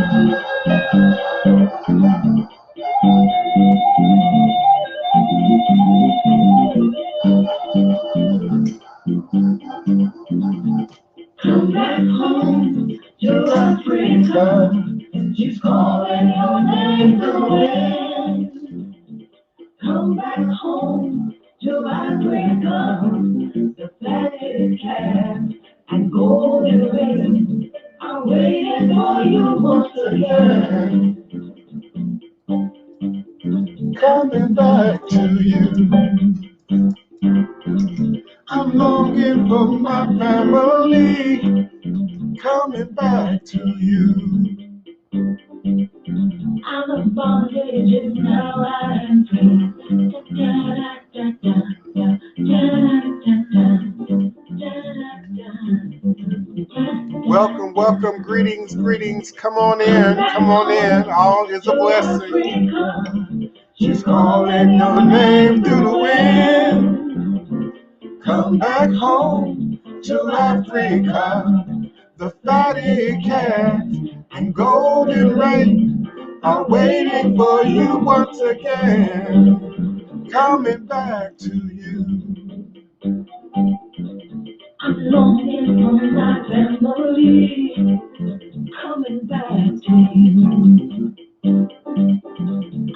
Come back home to Africa. She's calling your name the wind. Come back home to Africa. The fatted calf and golden ring are waiting for you once again. Coming back to you. I'm longing for my family. Coming back to you. Out of bondage and now I am free. Welcome, greetings. Come on in. All is a blessing. She's calling your name through the wind. Come back home to Africa. The fatty calf and golden rain are waiting for you once again. Coming back to you. I'm longing for my family. Coming back to you.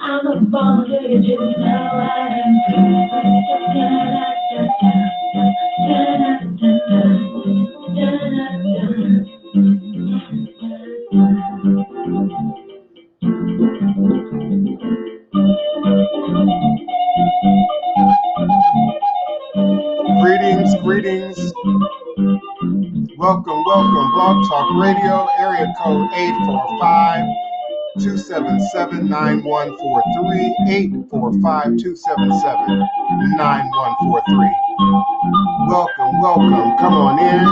Out of bondage and now I am free. Greetings. Welcome. Blog Talk Radio, area code 845-277-9143, 845-277-9143. Welcome. Come on in.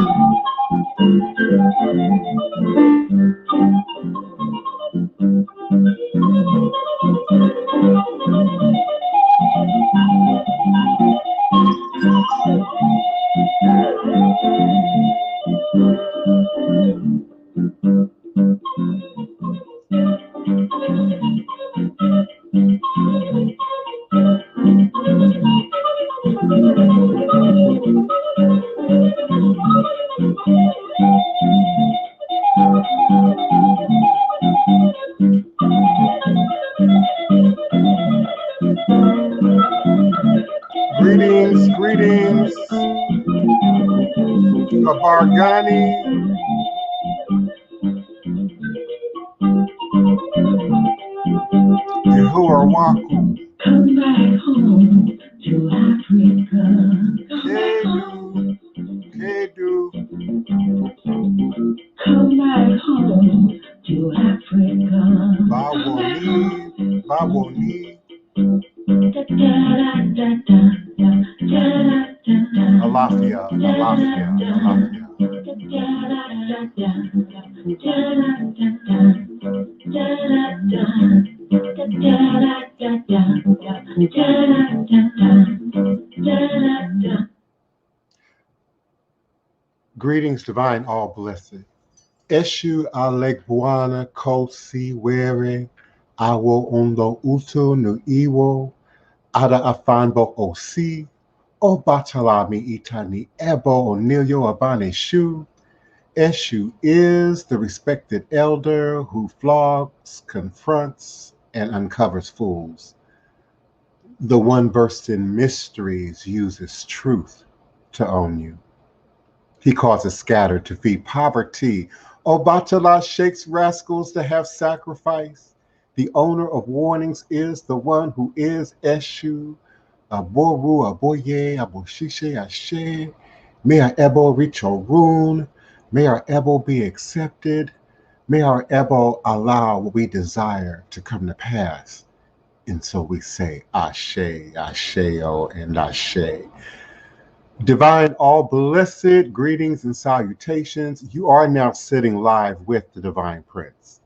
Greetings. Abargani. Yehoawaku. Come back home to Africa. Kedu. Come back home to Africa. Bawoni. Alafia. Greetings, divine, all blessed. Eshu Alegbuana Kosi Were Awo Ondo Utu Nu Iwo Ada Afanbo Osi O Batalami Itani Ebo Onilio Abane Shu. Eshu is the respected elder who flogs, confronts, and uncovers fools. The one versed in mysteries uses truth to own you. He causes scatter to feed poverty. Obatala shakes rascals to have sacrifice. The owner of warnings is the one who is Eshu. Aboru, Aboye, Aboshishe, Ashe. May our Ebo reach our rune. May our Ebo be accepted. May our Ebo allow what we desire to come to pass. And so we say, Ashe, Asheo, and Ashe. Divine, all blessed, greetings and salutations. You are now sitting live with the Divine Prince,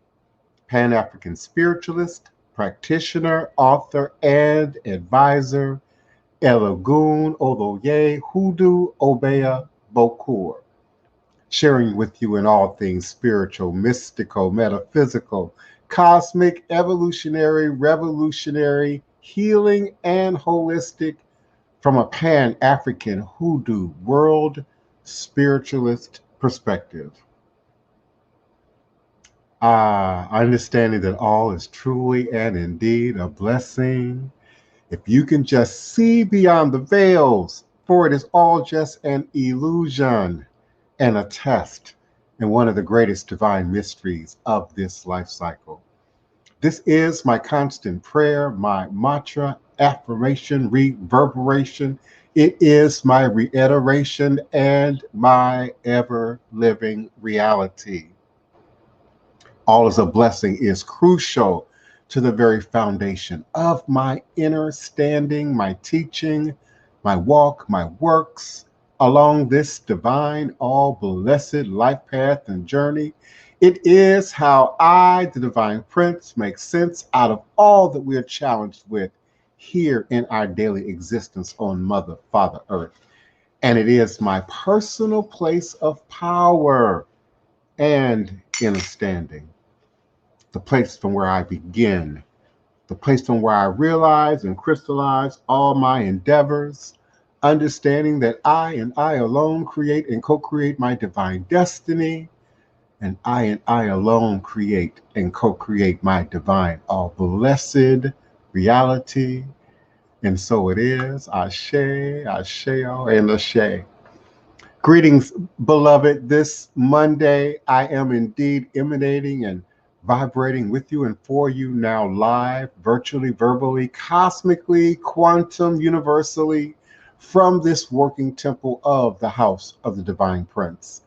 Pan-African spiritualist, practitioner, author, and advisor, Elogun Oloye Hoodoo Obeya Bokur. sharing with you in all things spiritual, mystical, metaphysical, cosmic, evolutionary, revolutionary, healing, and holistic from a Pan-African Hoodoo world spiritualist perspective. Understanding that all is truly and indeed a blessing. If you can just see beyond the veils, for it is all just an illusion and a test in one of the greatest divine mysteries of this life cycle. This is my constant prayer, my mantra, affirmation, reverberation. It is my reiteration and my ever living reality. All is a blessing is crucial to the very foundation of my inner standing, my teaching, my walk, my works along this divine, all blessed life path and journey. It is how I, the Divine Prince, make sense out of all that we are challenged with here in our daily existence on Mother, Father, Earth. And it is my personal place of power and inner standing, the place from where I begin, the place from where I realize and crystallize all my endeavors, understanding that I and I alone create and co-create my divine destiny, and I alone create and co-create my divine, all blessed reality. And so it is, Ashe, Asheo, and Ashe. Greetings, beloved. This Monday, I am indeed emanating and vibrating with you and for you now live, virtually, verbally, cosmically, quantum, universally, from this working temple of the House of the Divine Prince.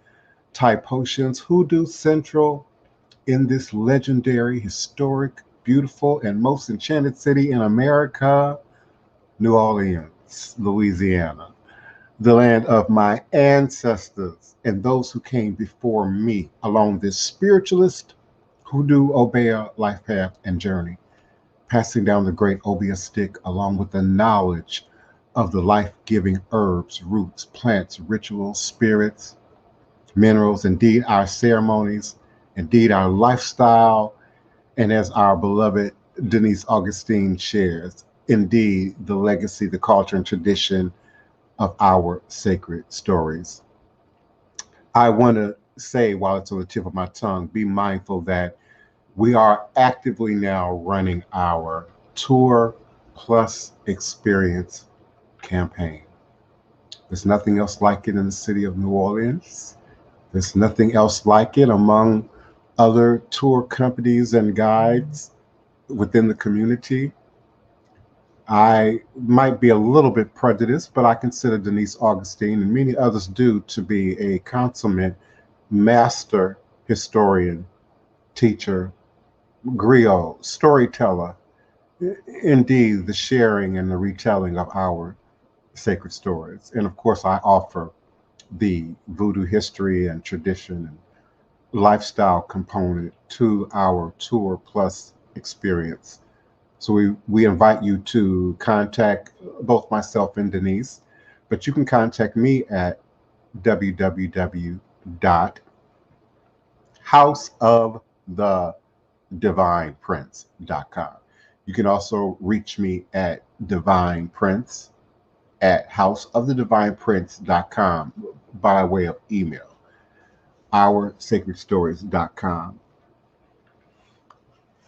Thai Potions, Hoodoo Central, in this legendary, historic, beautiful, and most enchanted city in America, New Orleans, Louisiana, the land of my ancestors and those who came before me along this spiritualist hoodoo obeah life path and journey, passing down the great obeah stick along with the knowledge of the life-giving herbs, roots, plants, rituals, spirits, minerals, indeed our ceremonies, indeed our lifestyle, and as our beloved Denise Augustine shares, indeed the legacy, the culture, and tradition of our sacred stories. I want to say, while it's on the tip of my tongue, be mindful that we are actively now running our Tour Plus Experience campaign. There's nothing else like it in the city of New Orleans. There's nothing else like it among other tour companies and guides within the community. I might be a little bit prejudiced, but I consider Denise Augustine, and many others do, to be a consummate master historian, teacher, griot, storyteller, indeed the sharing and the retelling of our sacred stories. And of course, I offer the voodoo history and tradition and lifestyle component to our Tour Plus experience. So we invite you to contact both myself and Denise, but you can contact me at www.houseofthedivineprince.com. You can also reach me at divineprince at houseofthedivineprince.com by way of email, oursacredstories.com.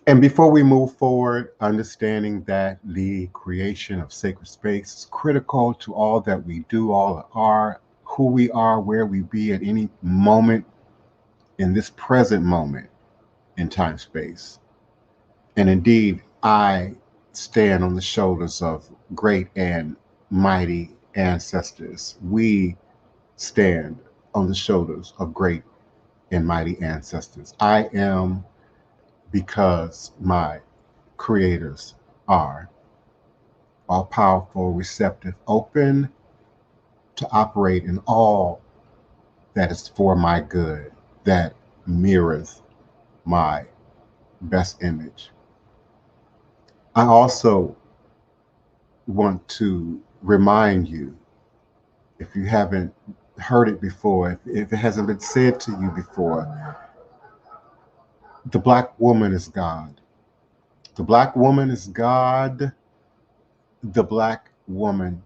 And before we move forward, understanding that the creation of sacred space is critical to all that we do, all are, who we are, where we be at any moment in this present moment in time space. And indeed, I stand on the shoulders of great and mighty ancestors. We stand on the shoulders of great and mighty ancestors. I am because my creators are all powerful, receptive, open to operate in all that is for my good, that mirrors my best image. I also want to remind you, if you haven't heard it before, if it hasn't been said to you before, the black woman is God. The black woman is God. The black woman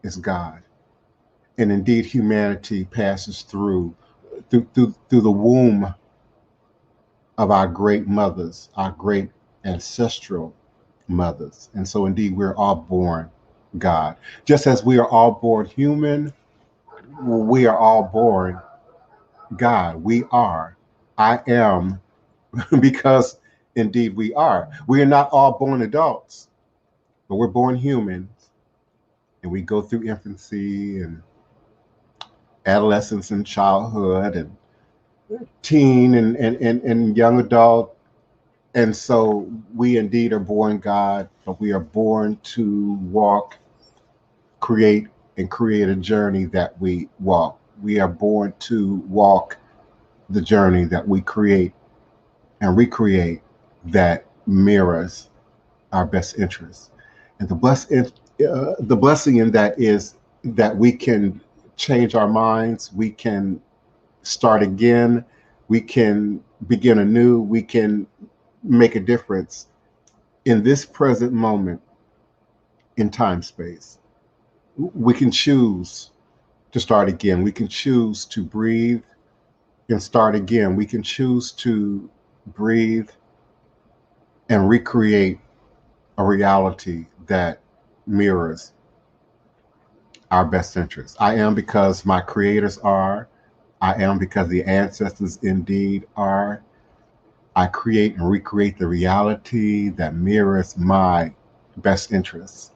is God. And indeed, humanity passes through the womb of our great mothers, our great ancestral mothers. And so, indeed, we're all born God. Just as we are all born human, we are all born God. We are. I am, because indeed we are. We are not all born adults, but we're born humans, and we go through infancy and adolescence and childhood and teen and young adult. And so we indeed are born God, but we are born to walk, create, and create a journey that we walk. We are born to walk the journey that we create and recreate that mirrors our best interests. And the blessing in that is that we can change our minds, we can start again, we can begin anew, we can make a difference in this present moment in time space. We can choose to start again. We can choose to breathe and start again. We can choose to breathe and recreate a reality that mirrors our best interests. I am because my creators are. I am because the ancestors indeed are. I create and recreate the reality that mirrors my best interests.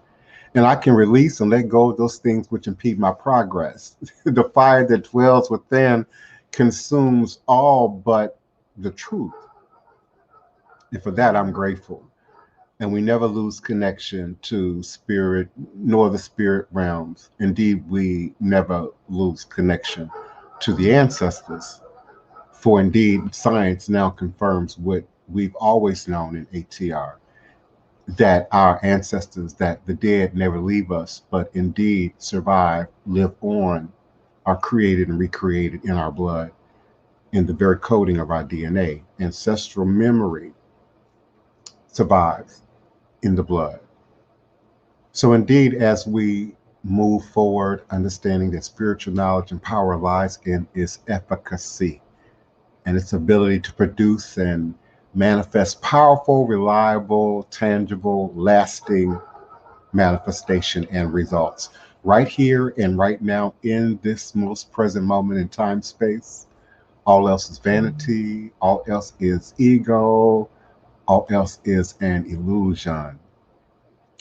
And I can release and let go of those things which impede my progress. The fire that dwells within consumes all but the truth. And for that, I'm grateful. And we never lose connection to spirit nor the spirit realms. Indeed, we never lose connection to the ancestors. For indeed, science now confirms what we've always known in ATR, that our ancestors, that the dead never leave us, but indeed survive, live on, are created and recreated in our blood, in the very coding of our DNA. Ancestral memory survives in the blood. So, indeed, as we move forward, understanding that spiritual knowledge and power lies in its efficacy and its ability to produce and manifest powerful, reliable, tangible, lasting manifestation and results right here and right now in this most present moment in time space. All else is vanity, all else is ego, all else is an illusion.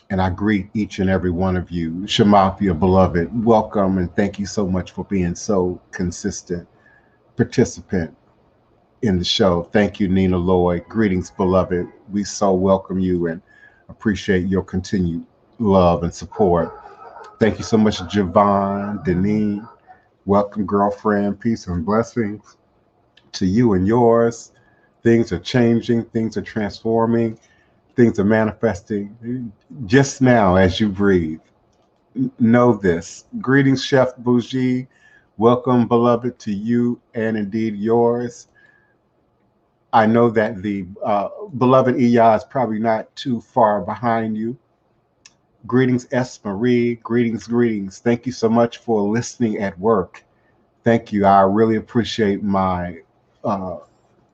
And I greet each and every one of you. Shamafia, beloved, welcome and thank you so much for being so consistent participant in the show. Thank you, Nina Lloyd. Greetings, beloved. We so welcome you and appreciate your continued love and support. Thank you so much, Javon, Denise. Welcome, girlfriend. Peace and blessings to you and yours. Things are changing, things are transforming, things are manifesting just now as you breathe. Know this. Greetings, Chef Bougie. Welcome, beloved, to you and indeed yours. I know that the beloved Iya is probably not too far behind you. Greetings, S. Marie. Greetings, greetings. Thank you so much for listening at work. Thank you. I really appreciate my uh,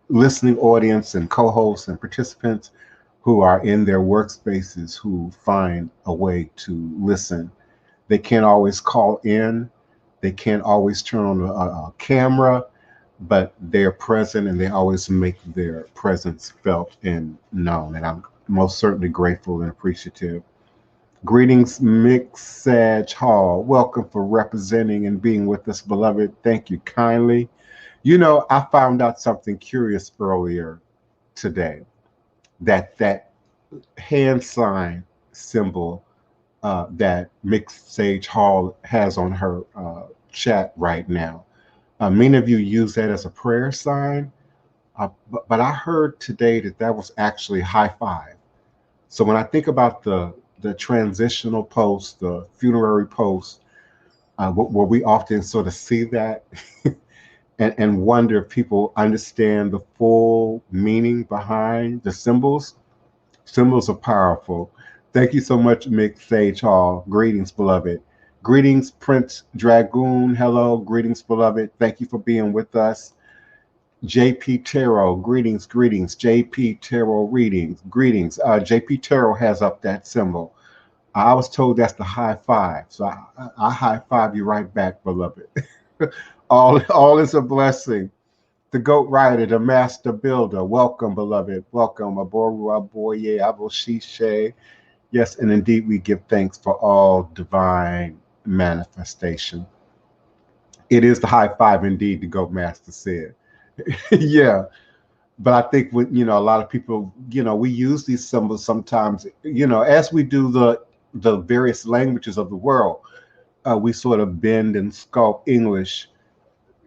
listening audience and co hosts and participants who are in their workspaces who find a way to listen. They can't always call in, they can't always turn on a camera, but they're present and they always make their presence felt and known. And I'm most certainly grateful and appreciative. Greetings, Mick Sage Hall. Welcome for representing and being with us, beloved. Thank you kindly. You know, I found out something curious earlier today, that hand sign symbol that Mick Sage Hall has on her chat right now. Many of you use that as a prayer sign, but I heard today that that was actually high five. So when I think about the transitional post, the funerary post, where we often sort of see that and wonder if people understand the full meaning behind the symbols. Symbols are powerful. Thank you so much, Mick Sage Hall. Greetings, beloved. Greetings, Prince Dragoon. Hello, greetings, beloved. Thank you for being with us. JP Tarot, greetings, greetings. JP Tarot readings, greetings. JP Tarot has up that symbol. I was told that's the high five, so I high five you right back, beloved. all is a blessing. The Goat Rider, the Master Builder. Welcome, beloved. Welcome, Aboru Aboye, Aboshishe. Yes, and indeed we give thanks for all divine manifestation. It is the high five indeed, the Goat Master said. Yeah. But I think with a lot of people, we use these symbols sometimes, as we do the various languages of the world, we sort of bend and sculpt English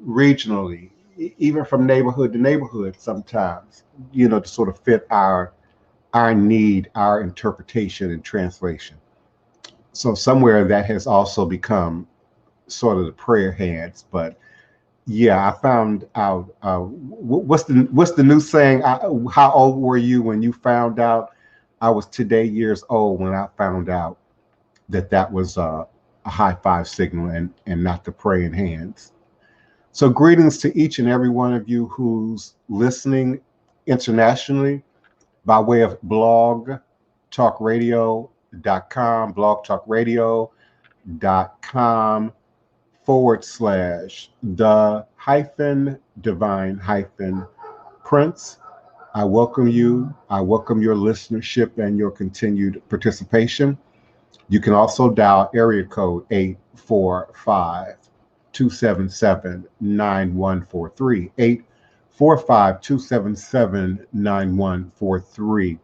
regionally, even from neighborhood to neighborhood sometimes, to sort of fit our need, our interpretation and translation. So somewhere that has also become sort of the prayer hands. But yeah, I found out. What's the new saying? How old were you when you found out? I was today years old when I found out that was a high five signal and not the praying hands. So greetings to each and every one of you who's listening internationally by way of blogtalkradio.com, blogtalkradio.com/the-divine-prince. I welcome you. I welcome your listenership and your continued participation. You can also dial area code 845-277-9143. 845-277-9143.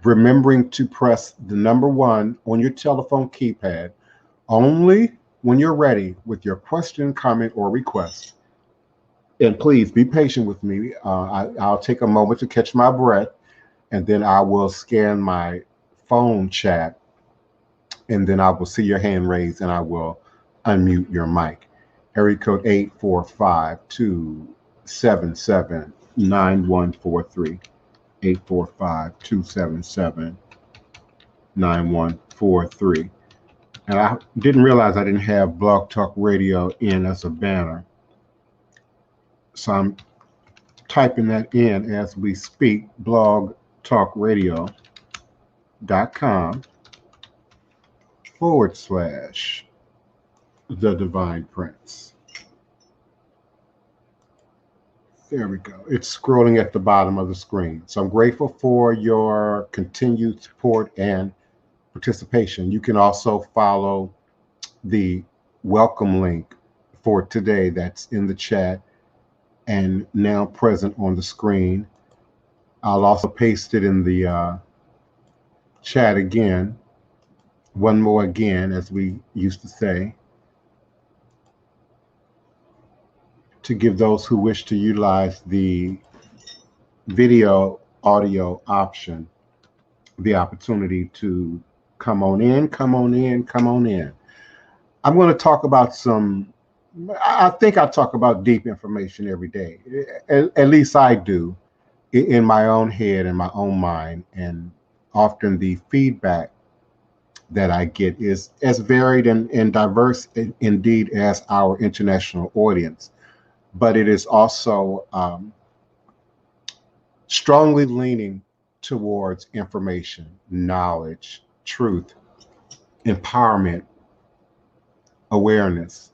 Remembering to press the number 1 on your telephone keypad only when you're ready with your question, comment, or request. And please be patient with me. I'll take a moment to catch my breath, and then I will scan my phone chat, and then I will see your hand raised, and I will unmute your mic. Area code 845-277-9143. 845-277-9143. And I didn't realize I didn't have Blog Talk Radio in as a banner. So I'm typing that in as we speak, blogtalkradio.com/The Divine Prince. There we go. It's scrolling at the bottom of the screen. So I'm grateful for your continued support and participation. You can also follow the welcome link for today that's in the chat and now present on the screen. I'll also paste it in the chat again. One more again, as we used to say, to give those who wish to utilize the video audio option the opportunity to come on in. I'm going to talk about I think I talk about deep information every day. At least I do, in my own head and my own mind. And often the feedback that I get is as varied and diverse indeed as our international audience. But it is also strongly leaning towards information, knowledge, truth, empowerment, awareness.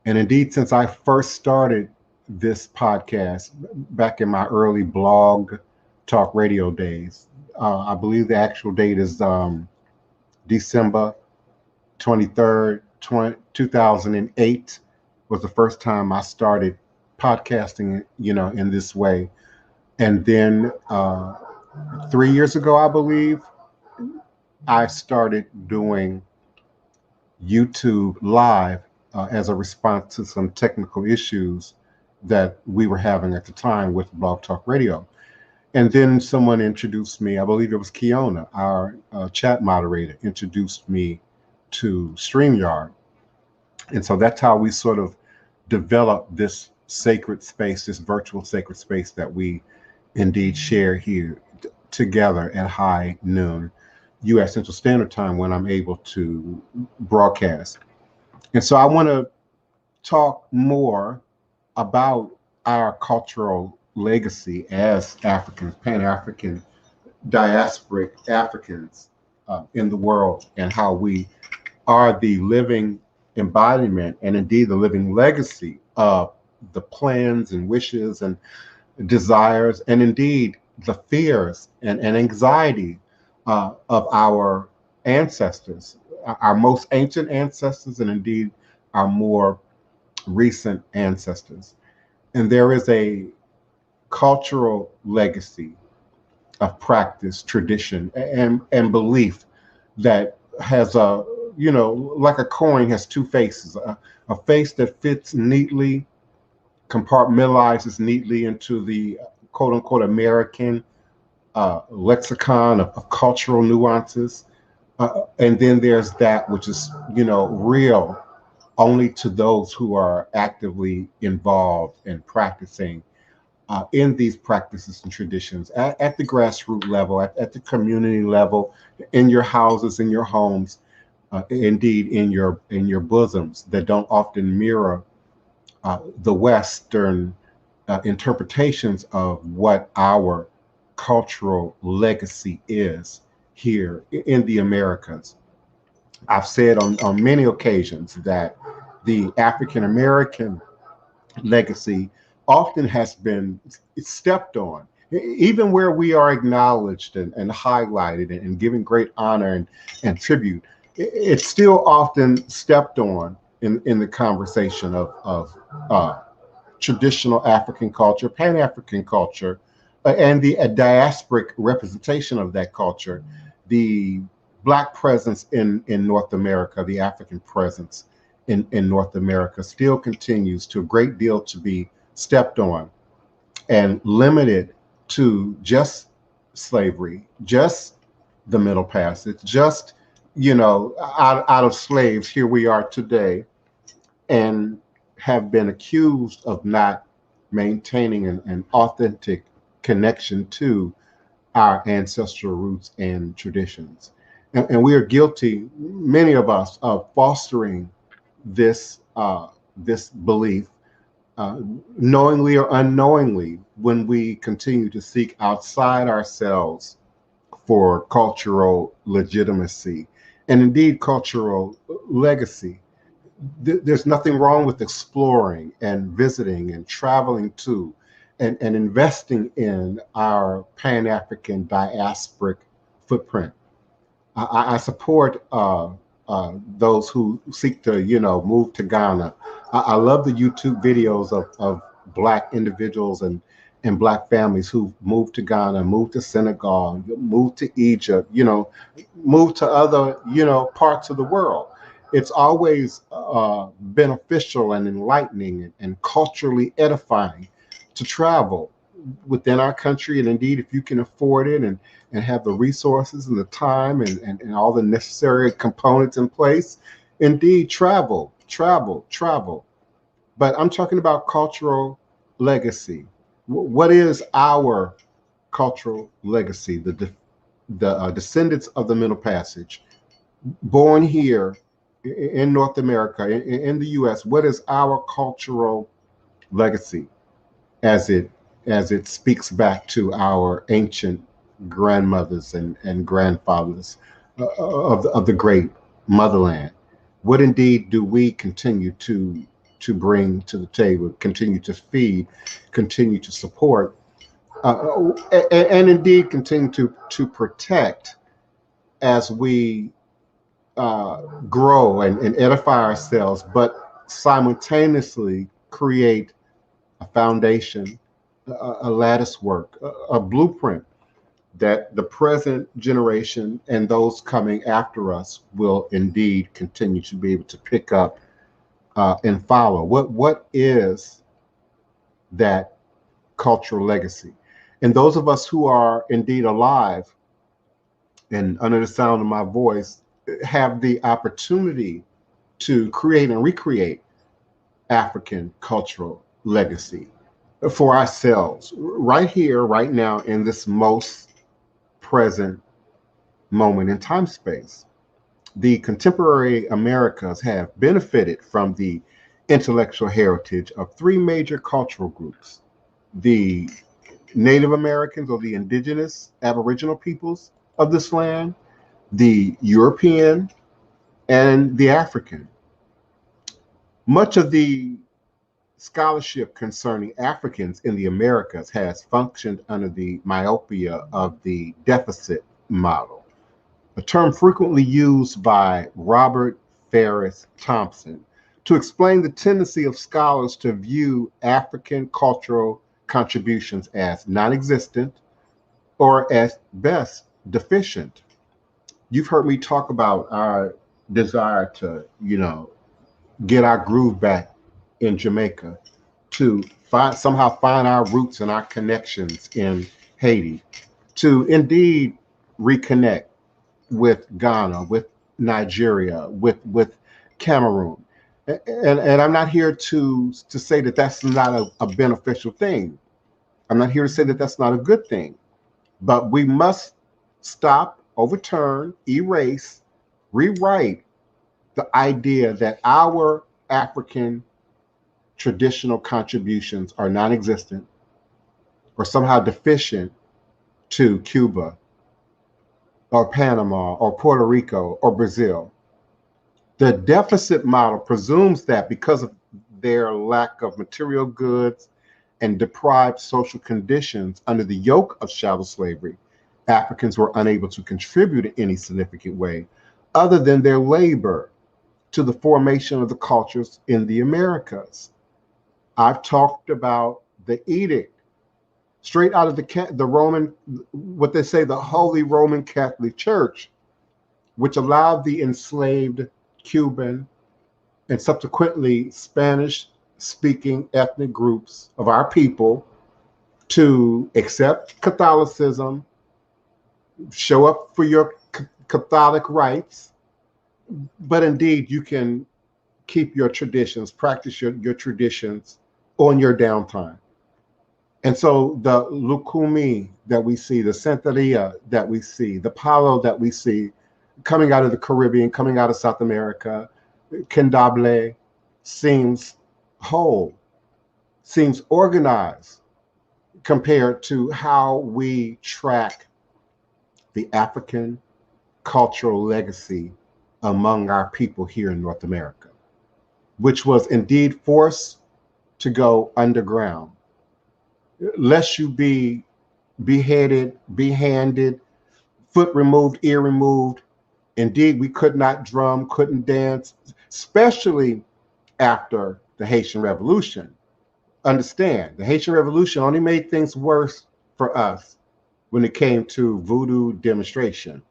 And indeed, since I first started this podcast back in my early blog talk radio days, I believe the actual date is December 23rd, 2008 was the first time I started podcasting, in this way. And then 3 years ago, I believe, I started doing YouTube live as a response to some technical issues that we were having at the time with Blog Talk Radio. And then someone introduced me, I believe it was Kiona, our chat moderator, introduced me to StreamYard. And so that's how we sort of develop this sacred space, this virtual sacred space that we indeed share here together at high noon U.S. Central Standard Time when I'm able to broadcast. And so I want to talk more about our cultural legacy as Africans, Pan-African, diasporic Africans in the world, and how we are the living embodiment and indeed the living legacy of the plans and wishes and desires and indeed the fears and anxiety of our ancestors, our most ancient ancestors, and indeed our more recent ancestors. And there is a cultural legacy of practice, tradition, and belief that has a, like a coin has two faces, a face that fits neatly, compartmentalizes neatly into the quote unquote American lexicon of cultural nuances. And then there's that which is, real only to those who are actively involved in practicing in these practices and traditions at the grassroots level, at the community level, in your houses, in your homes, indeed in your bosoms that don't often mirror the Western interpretations of what our cultural legacy is here in the Americas. I've said on many occasions that the African American legacy often has been stepped on, even where we are acknowledged and highlighted and given great honor and tribute. It's still often stepped on in the conversation of traditional African culture, Pan African culture, and the diasporic representation of that culture, the Black presence in North America, the African presence in North America still continues to a great deal to be stepped on and limited to just slavery, just the Middle Passage, just, out of slaves, here we are today, and have been accused of not maintaining an authentic connection to our ancestral roots and traditions. And we are guilty, many of us, of fostering this belief, uh, knowingly or unknowingly, when we continue to seek outside ourselves for cultural legitimacy and indeed cultural legacy. There's nothing wrong with exploring and visiting and traveling to and investing in our Pan-African diasporic footprint. I support those who seek to, move to Ghana. I love the YouTube videos of Black individuals and Black families who moved to Ghana, moved to Senegal, moved to Egypt, moved to other, parts of the world. It's always beneficial and enlightening and culturally edifying to travel within our country. And indeed, if you can afford it and have the resources and the time and all the necessary components in place, indeed, travel, travel, travel. But I'm talking about cultural legacy. What is our cultural legacy? The descendants of the Middle Passage, born here in North America, in the U.S. What is our cultural legacy as it speaks back to our ancient grandmothers and grandfathers of the great motherland? What indeed do we continue to bring to the table, continue to feed, continue to support, and indeed continue to protect as we grow and edify ourselves, but simultaneously create a foundation, a lattice work, a blueprint that the present generation and those coming after us will indeed continue to be able to pick up and follow. What is that cultural legacy? And those of us who are indeed alive and under the sound of my voice have the opportunity to create and recreate African cultural legacy for ourselves right here, right now, in this most present moment in time space. The contemporary Americas have benefited from the intellectual heritage of three major cultural groups: the Native Americans or the indigenous Aboriginal peoples of this land, the European, and the African. Much of the scholarship concerning Africans in the Americas has functioned under the myopia of the deficit model, a term frequently used by Robert Ferris Thompson to explain the tendency of scholars to view African cultural contributions as non existent or at best deficient. You've heard me talk about our desire to, get our groove back in Jamaica, to somehow find our roots and our connections in Haiti, to indeed reconnect with Ghana, with Nigeria, with Cameroon. And I'm not here to say that that's not a beneficial thing. I'm not here to say that that's not a good thing. But we must stop, overturn, erase, rewrite the idea that our African traditional contributions are non existent or somehow deficient to Cuba or Panama or Puerto Rico or Brazil. The deficit model presumes that because of their lack of material goods and deprived social conditions under the yoke of chattel slavery, Africans were unable to contribute in any significant way other than their labor to the formation of the cultures in the Americas. I've talked about the edict straight out of the Roman, what they say, the Holy Roman Catholic Church, which allowed the enslaved Cuban and subsequently Spanish speaking ethnic groups of our people to accept Catholicism, show up for your Catholic rights, but indeed you can keep your traditions, practice your traditions on your downtime. And so the Lukumi that we see, the Santeria that we see, the Palo that we see coming out of the Caribbean, coming out of South America, Kendable seems whole, seems organized compared to how we track the African cultural legacy among our people here in North America, which was indeed forced to go underground. Lest you be beheaded, behanded, foot removed, ear removed. Indeed, we could not drum, couldn't dance, especially after the Haitian Revolution. Understand, the Haitian Revolution only made things worse for us when it came to voodoo demonstration.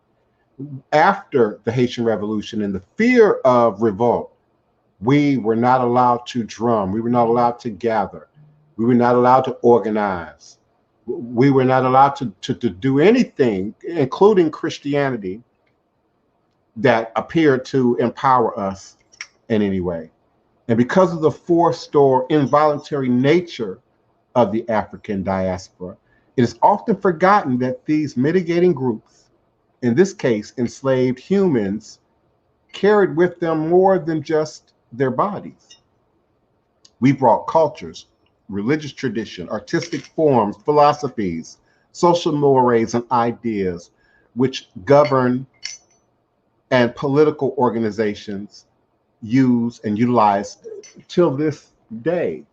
After the Haitian Revolution and the fear of revolt, we were not allowed to drum. We were not allowed to gather. We were not allowed to organize. We were not allowed to do anything, including Christianity, that appeared to empower us in any way. And because of the forced or involuntary nature of the African diaspora, it is often forgotten that these mitigating groups, in this case enslaved humans, carried with them more than just their bodies. We brought cultures, religious tradition, artistic forms, philosophies, social mores, and ideas which govern and political organizations use and utilize till this day.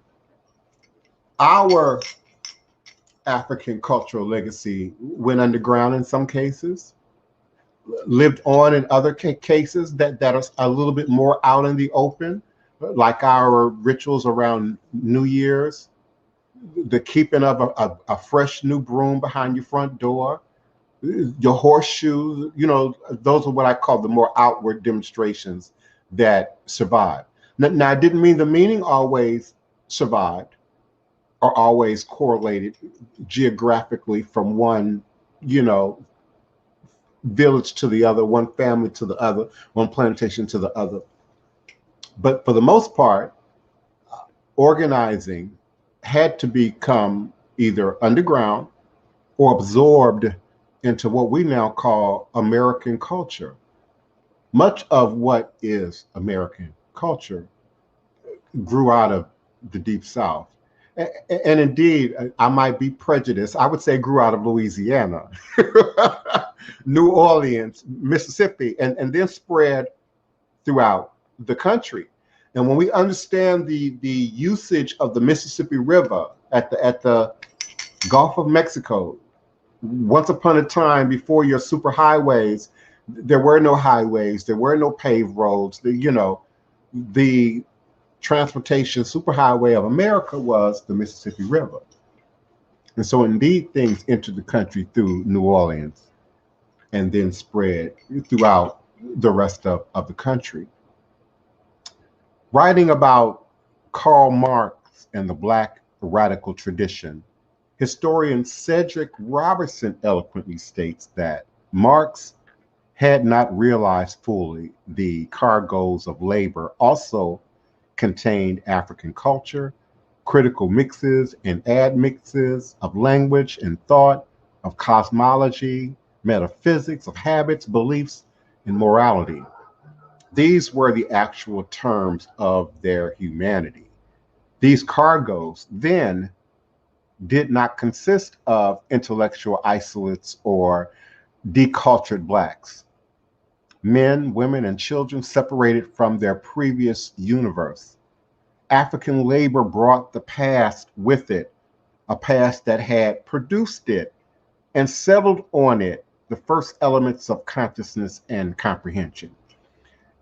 Our African cultural legacy went underground in some cases, lived on in other cases that are a little bit more out in the open, like our rituals around New Year's, the keeping of a fresh new broom behind your front door, your horseshoes, those are what I call the more outward demonstrations that survive. Now, I didn't mean the meaning always survived or always correlated geographically from one, village to the other, one family to the other, one plantation to the other. But for the most part, organizing had to become either underground or absorbed into what we now call American culture. Much of what is American culture grew out of the Deep South. And indeed, I might be prejudiced. I would say grew out of Louisiana, New Orleans, Mississippi, and then spread throughout the country. And when we understand the usage of the Mississippi River at the Gulf of Mexico, once upon a time before your superhighways, there were no highways, there were no paved roads. The transportation superhighway of America was the Mississippi River. And so indeed things entered the country through New Orleans and then spread throughout the rest of the country. Writing about Karl Marx and the Black radical tradition, historian Cedric Robertson eloquently states that Marx had not realized fully the cargoes of labor also contained African culture, critical mixes and admixes of language and thought, of cosmology, metaphysics, of habits, beliefs, and morality. These were the actual terms of their humanity. These cargoes then did not consist of intellectual isolates or decultured blacks. Men, women, and children separated from their previous universe. African labor brought the past with it, a past that had produced it and settled on it the first elements of consciousness and comprehension.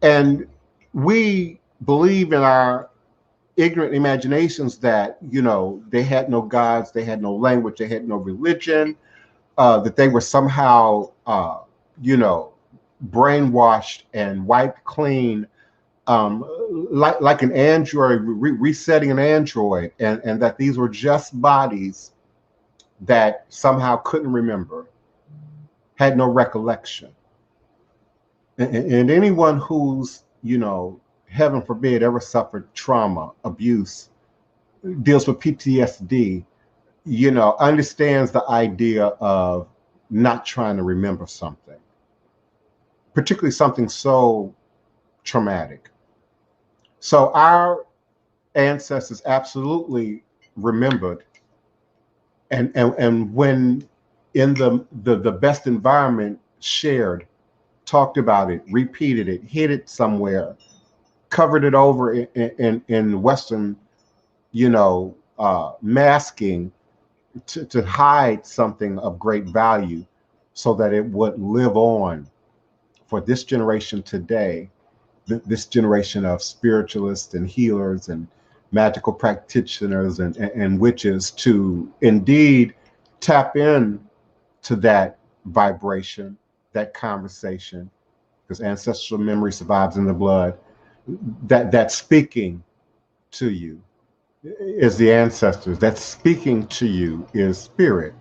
And we believe in our ignorant imaginations that, they had no gods, they had no language, they had no religion, that they were somehow, brainwashed and wiped clean, like an android, resetting an android, and that these were just bodies that somehow couldn't remember, had no recollection. And anyone who's, heaven forbid, ever suffered trauma, abuse, deals with PTSD, understands the idea of not trying to remember something, particularly something so traumatic. So our ancestors absolutely remembered, and when in the best environment, shared, talked about it, repeated it, hid it somewhere, covered it over in Western, masking to hide something of great value so that it would live on for this generation today, this generation of spiritualists and healers and magical practitioners and witches, to indeed tap in to that vibration, that conversation, because ancestral memory survives in the blood. That speaking to you is the ancestors. That speaking to you is spirit.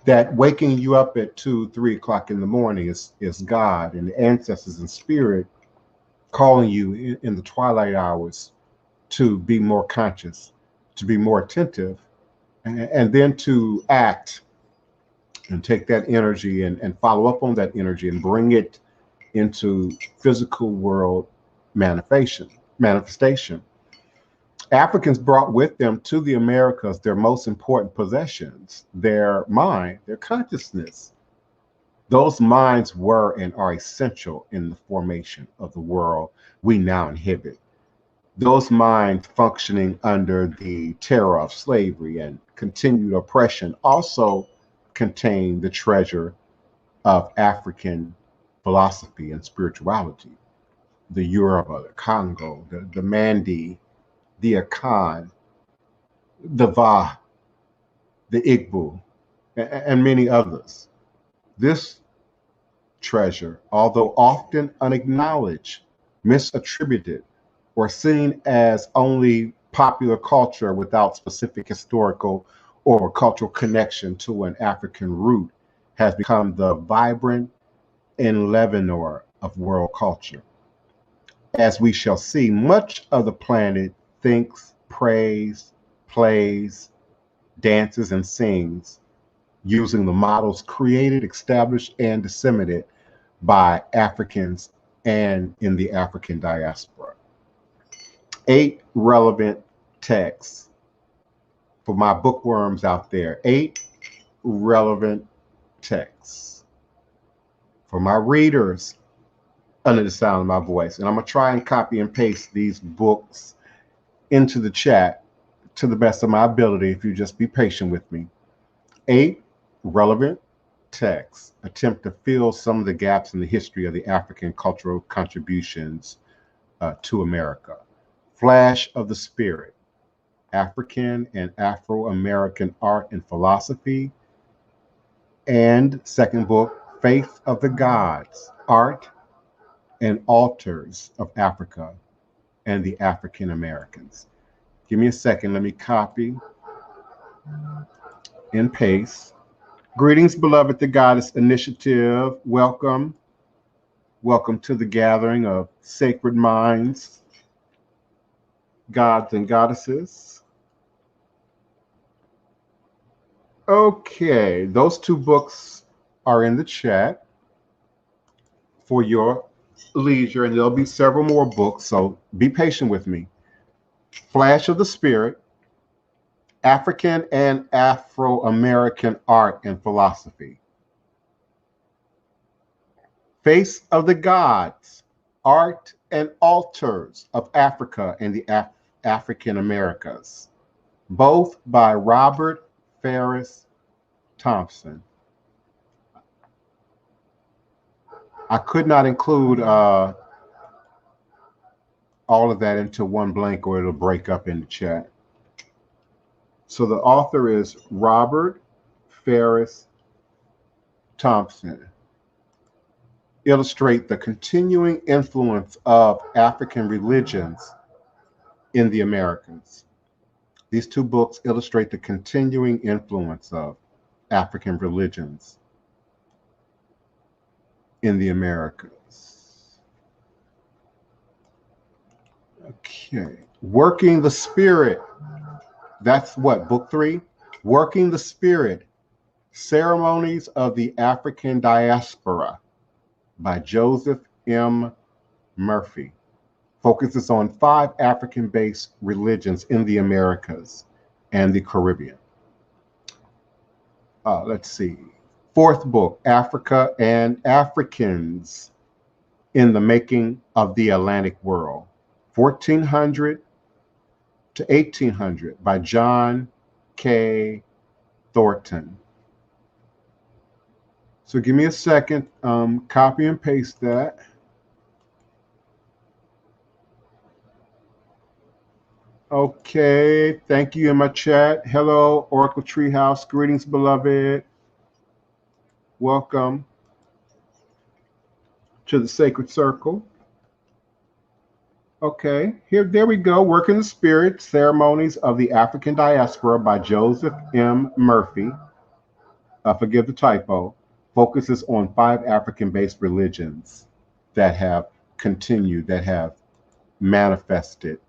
That waking you up at 2, 3 o'clock in the morning is God and the ancestors and spirit calling you in the twilight hours to be more conscious, to be more attentive, and then to act and take that energy and follow up on that energy and bring it into physical world manifestation. Africans brought with them to the Americas their most important possessions, their mind, their consciousness. Those minds were and are essential in the formation of the world we now inhabit. Those minds functioning under the terror of slavery and continued oppression also contain the treasure of African philosophy and spirituality. The Yoruba, the Congo, the Mandi, the Akan, the Va, the Igbo, and many others. This treasure, although often unacknowledged, misattributed, or seen as only popular culture without specific historical or cultural connection to an African root, has become the vibrant enleavener of world culture. As we shall see, much of the planet thinks, prays, plays, dances, and sings using the models created, established, and disseminated by Africans and in the African diaspora. 8 relevant texts for my bookworms out there. 8 relevant texts for my readers under the sound of my voice. And I'm going to try and copy and paste these books into the chat to the best of my ability if you just be patient with me. 8 relevant texts attempt to fill some of the gaps in the history of the African cultural contributions to America. Flash of the Spirit, African and Afro-American Art and Philosophy. And second book, Faith of the Gods, Art and Altars of Africa and the African Americans. Give me a second, let me copy and paste. Greetings, beloved the Goddess Initiative. Welcome. Welcome to the gathering of sacred minds, gods and goddesses. Okay, those 2 books are in the chat for your leisure, and there'll be several more books, so be patient with me. Flash of the Spirit, African and Afro-American Art and Philosophy. Face of the Gods, Art and Altars of Africa and the African Americas, both by Robert Ferris Thompson. I could not include all of that into one blank or it'll break up in the chat. So the author is Robert Ferris Thompson. Illustrate the continuing influence of African religions in the Americas. These 2 books illustrate the continuing influence of African religions in the Americas. Okay, Working the Spirit. That's what, book 3? Working the Spirit, Ceremonies of the African Diaspora by Joseph M. Murphy. Focuses on 5 African-based religions in the Americas and the Caribbean. Let's see. 4th book, Africa and Africans in the Making of the Atlantic World, 1400 to 1800 by John K. Thornton. So give me a second, copy and paste that. Okay, thank you in my chat. Hello, Oracle Treehouse. Greetings, beloved. Welcome to the Sacred Circle. Okay, there we go. Working the Spirit, Ceremonies of the African Diaspora by Joseph M. Murphy. Forgive the typo. Focuses on 5 African-based religions that have continued, that have manifested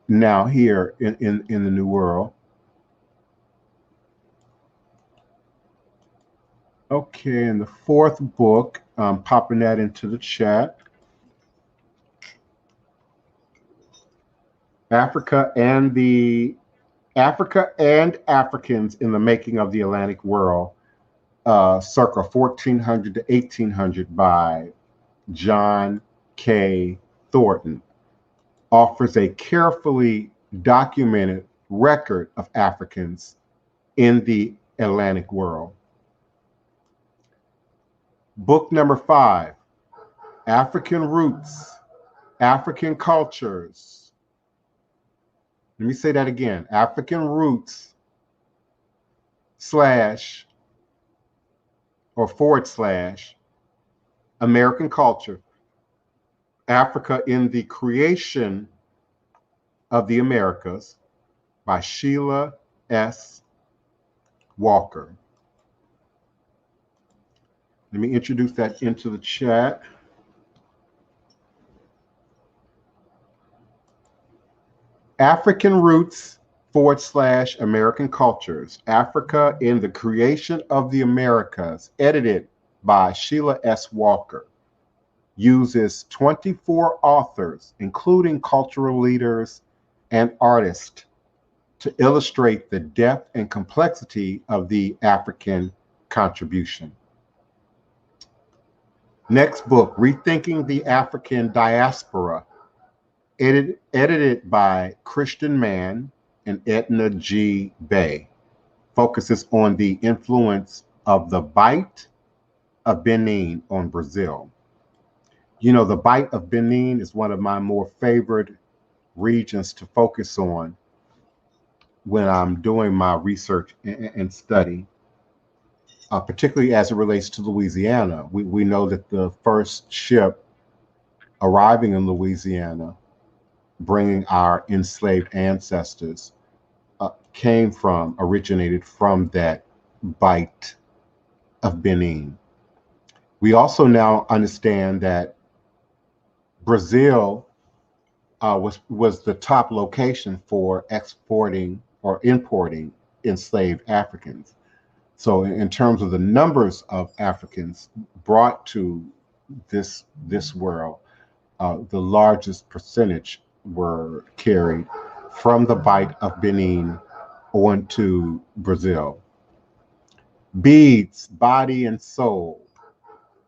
now here in the New World. Okay, and the 4th book, popping that into the chat. Africa and Africans in the Making of the Atlantic World, circa 1400 to 1800 by John K. Thornton. Offers a carefully documented record of Africans in the Atlantic world. Book number 5, African Roots, African Cultures. Let me say that again, African Roots / American Culture, Africa in the Creation of the Americas by Sheila S. Walker. Let me introduce that into the chat. African Roots / American Cultures, Africa in the Creation of the Americas, edited by Sheila S. Walker, uses 24 authors, including cultural leaders and artists, to illustrate the depth and complexity of the African contribution. Next book, Rethinking the African Diaspora, edited by Christian Mann and Edna G. Bay, focuses on the influence of the Bight of Benin on Brazil. You know, the Bight of Benin is one of my more favorite regions to focus on when I'm doing my research and study, particularly as it relates to Louisiana. We know that the first ship arriving in Louisiana, bringing our enslaved ancestors, originated from that Bight of Benin. We also now understand that Brazil was the top location for exporting or importing enslaved Africans. So in terms of the numbers of Africans brought to this world, the largest percentage were carried from the Bight of Benin onto Brazil. Beads, Body and Soul,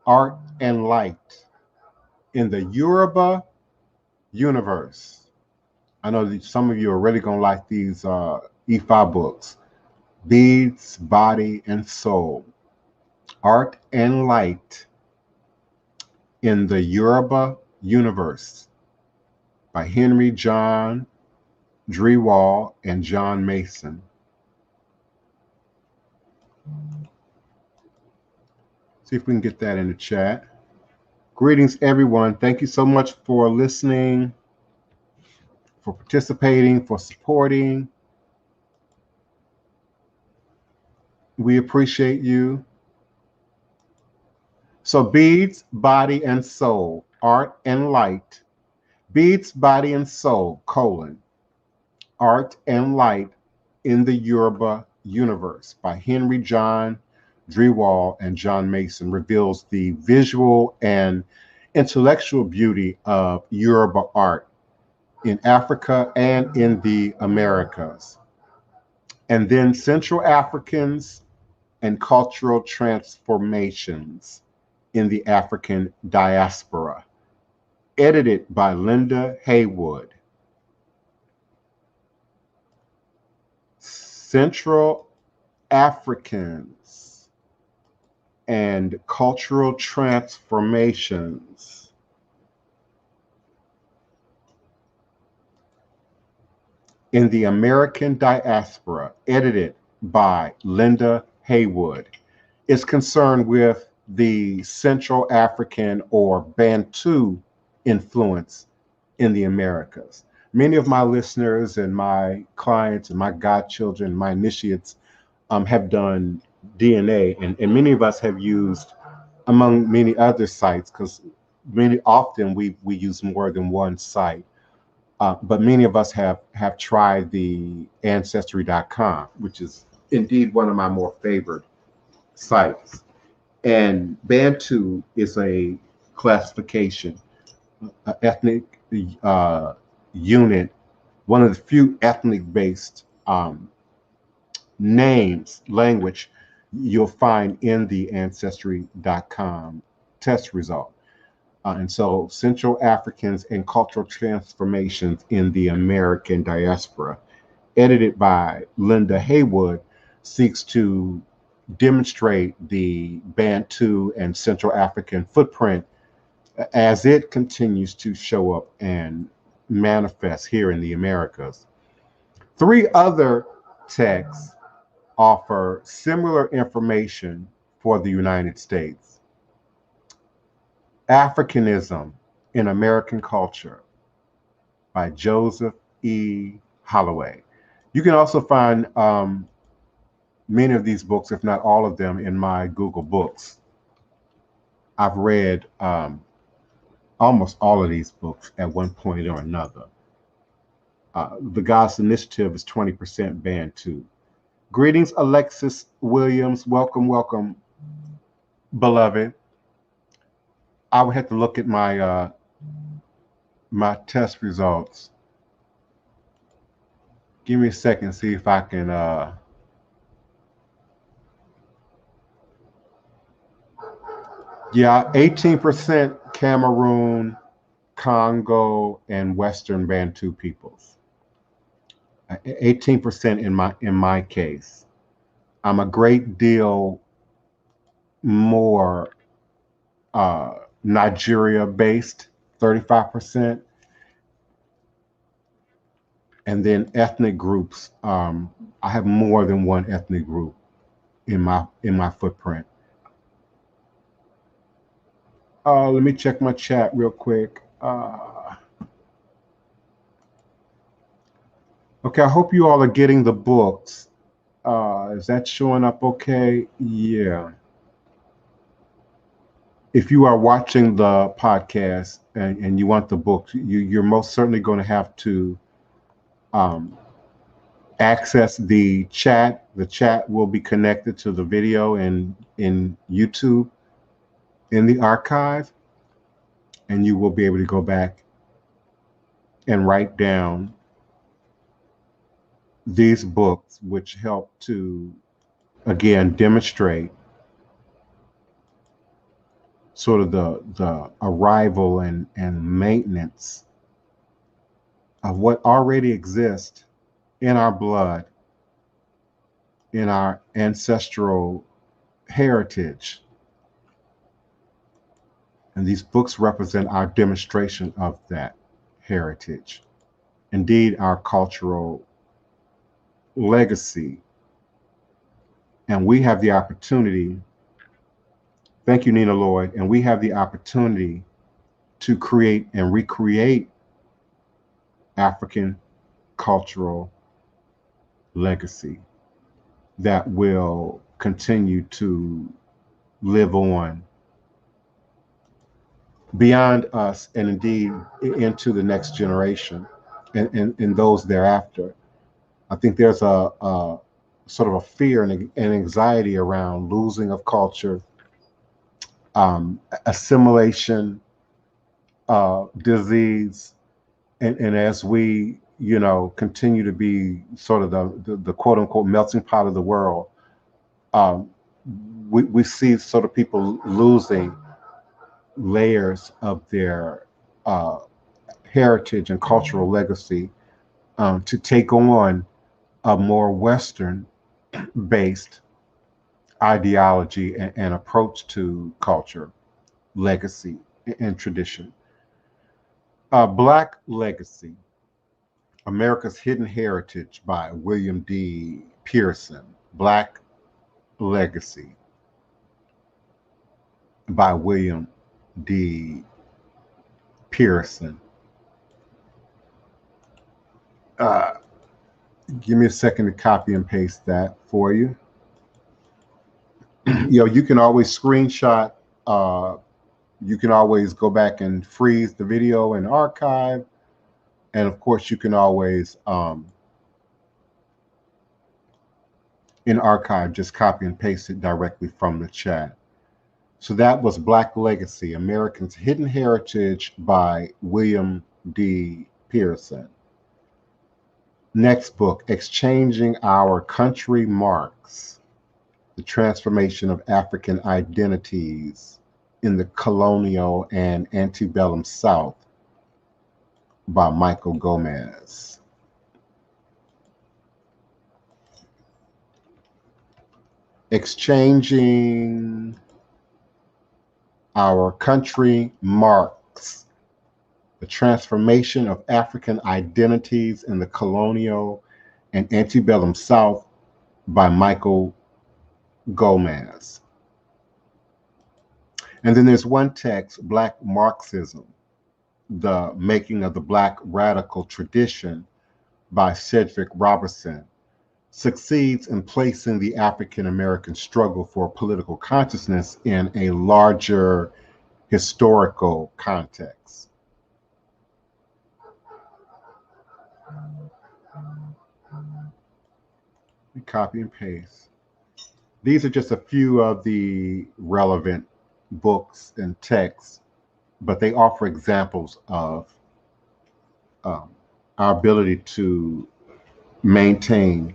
Art and Light in the Yoruba Universe. I know that some of you are really going to like these Ifa books. Beads, Body, and Soul, Art and Light in the Yoruba Universe by Henry John Drewall and John Mason. See if we can get that in the chat. Greetings, everyone. Thank you so much for listening, for participating, for supporting. We appreciate you. So Beads, Body, and Soul, Art and Light. Beads, Body, and Soul, Art and Light in the Yoruba Universe by Henry John Drewall and John Mason reveals the visual and intellectual beauty of Yoruba art in Africa and in the Americas. And then Central Africans and Cultural Transformations in the African Diaspora, edited by Linda Haywood. Central Africans and Cultural Transformations in the American Diaspora, edited by Linda Haywood, is concerned with the Central African or Bantu influence in the Americas. Many of my listeners and my clients and my godchildren, my initiates have done DNA, and many of us have used, among many other sites, because often we use more than one site. But many of us have tried the Ancestry.com, which is indeed one of my more favorite sites. And Bantu is a classification, ethnic unit, one of the few ethnic-based names, language you'll find in the Ancestry.com test result. And so Central Africans and Cultural Transformations in the American Diaspora, edited by Linda Haywood, seeks to demonstrate the Bantu and Central African footprint as it continues to show up and manifest here in the Americas. 3 other texts offer similar information for the United States. Africanism in American Culture by Joseph E. Holloway. You can also find many of these books, if not all of them, in my Google Books. I've read almost all of these books at one point or another. The Goddess Initiative is 20% Bantu. Greetings, Alexis Williams. Welcome, welcome, beloved. I would have to look at my my test results. Give me a second, see if I can. Yeah, 18% Cameroon, Congo, and Western Bantu peoples. 18% in my case. I'm a great deal more Nigeria based, 35%, and then ethnic groups. I have more than one ethnic group in my footprint. Let me check my chat real quick. Okay, I hope you all are getting the books. Is that showing up okay? Yeah. If you are watching the podcast and you want the books, you're most certainly going to have to access the chat. The chat will be connected to the video in YouTube in the archive, and you will be able to go back and write down these books, which help to, again, demonstrate sort of the arrival and maintenance of what already exists in our blood, in our ancestral heritage. And these books represent our demonstration of that heritage. Indeed, our cultural legacy. And we have the opportunity, thank you, Nina Lloyd, and we have the opportunity to create and recreate African cultural legacy that will continue to live on beyond us and indeed into the next generation and those thereafter. I think there's a sort of a fear and anxiety around losing of culture, assimilation, disease, and as we continue to be sort of the quote unquote melting pot of the world, we see sort of people losing layers of their heritage and cultural legacy to take on a more Western based ideology and approach to culture, legacy, and tradition. Black Legacy, America's Hidden Heritage by William D. Pearson. Black Legacy by William D. Pearson. Give me a second to copy and paste that for you. You can always screenshot. You can always go back and freeze the video and archive. And of course, you can always, in archive, just copy and paste it directly from the chat. So that was Black Legacy, Americans' Hidden Heritage by William D. Pearson. Next book, Exchanging Our Country Marks, The Transformation of African Identities in the Colonial and Antebellum South by Michael Gomez. Exchanging Our Country Marks, The Transformation of African Identities in the Colonial and Antebellum South by Michael Gomez. And then there's one text, Black Marxism, The Making of the Black Radical Tradition by Cedric Robertson, succeeds in placing the African American struggle for political consciousness in a larger historical context. We copy and paste. These are just a few of the relevant books and texts, but they offer examples of um, our ability to maintain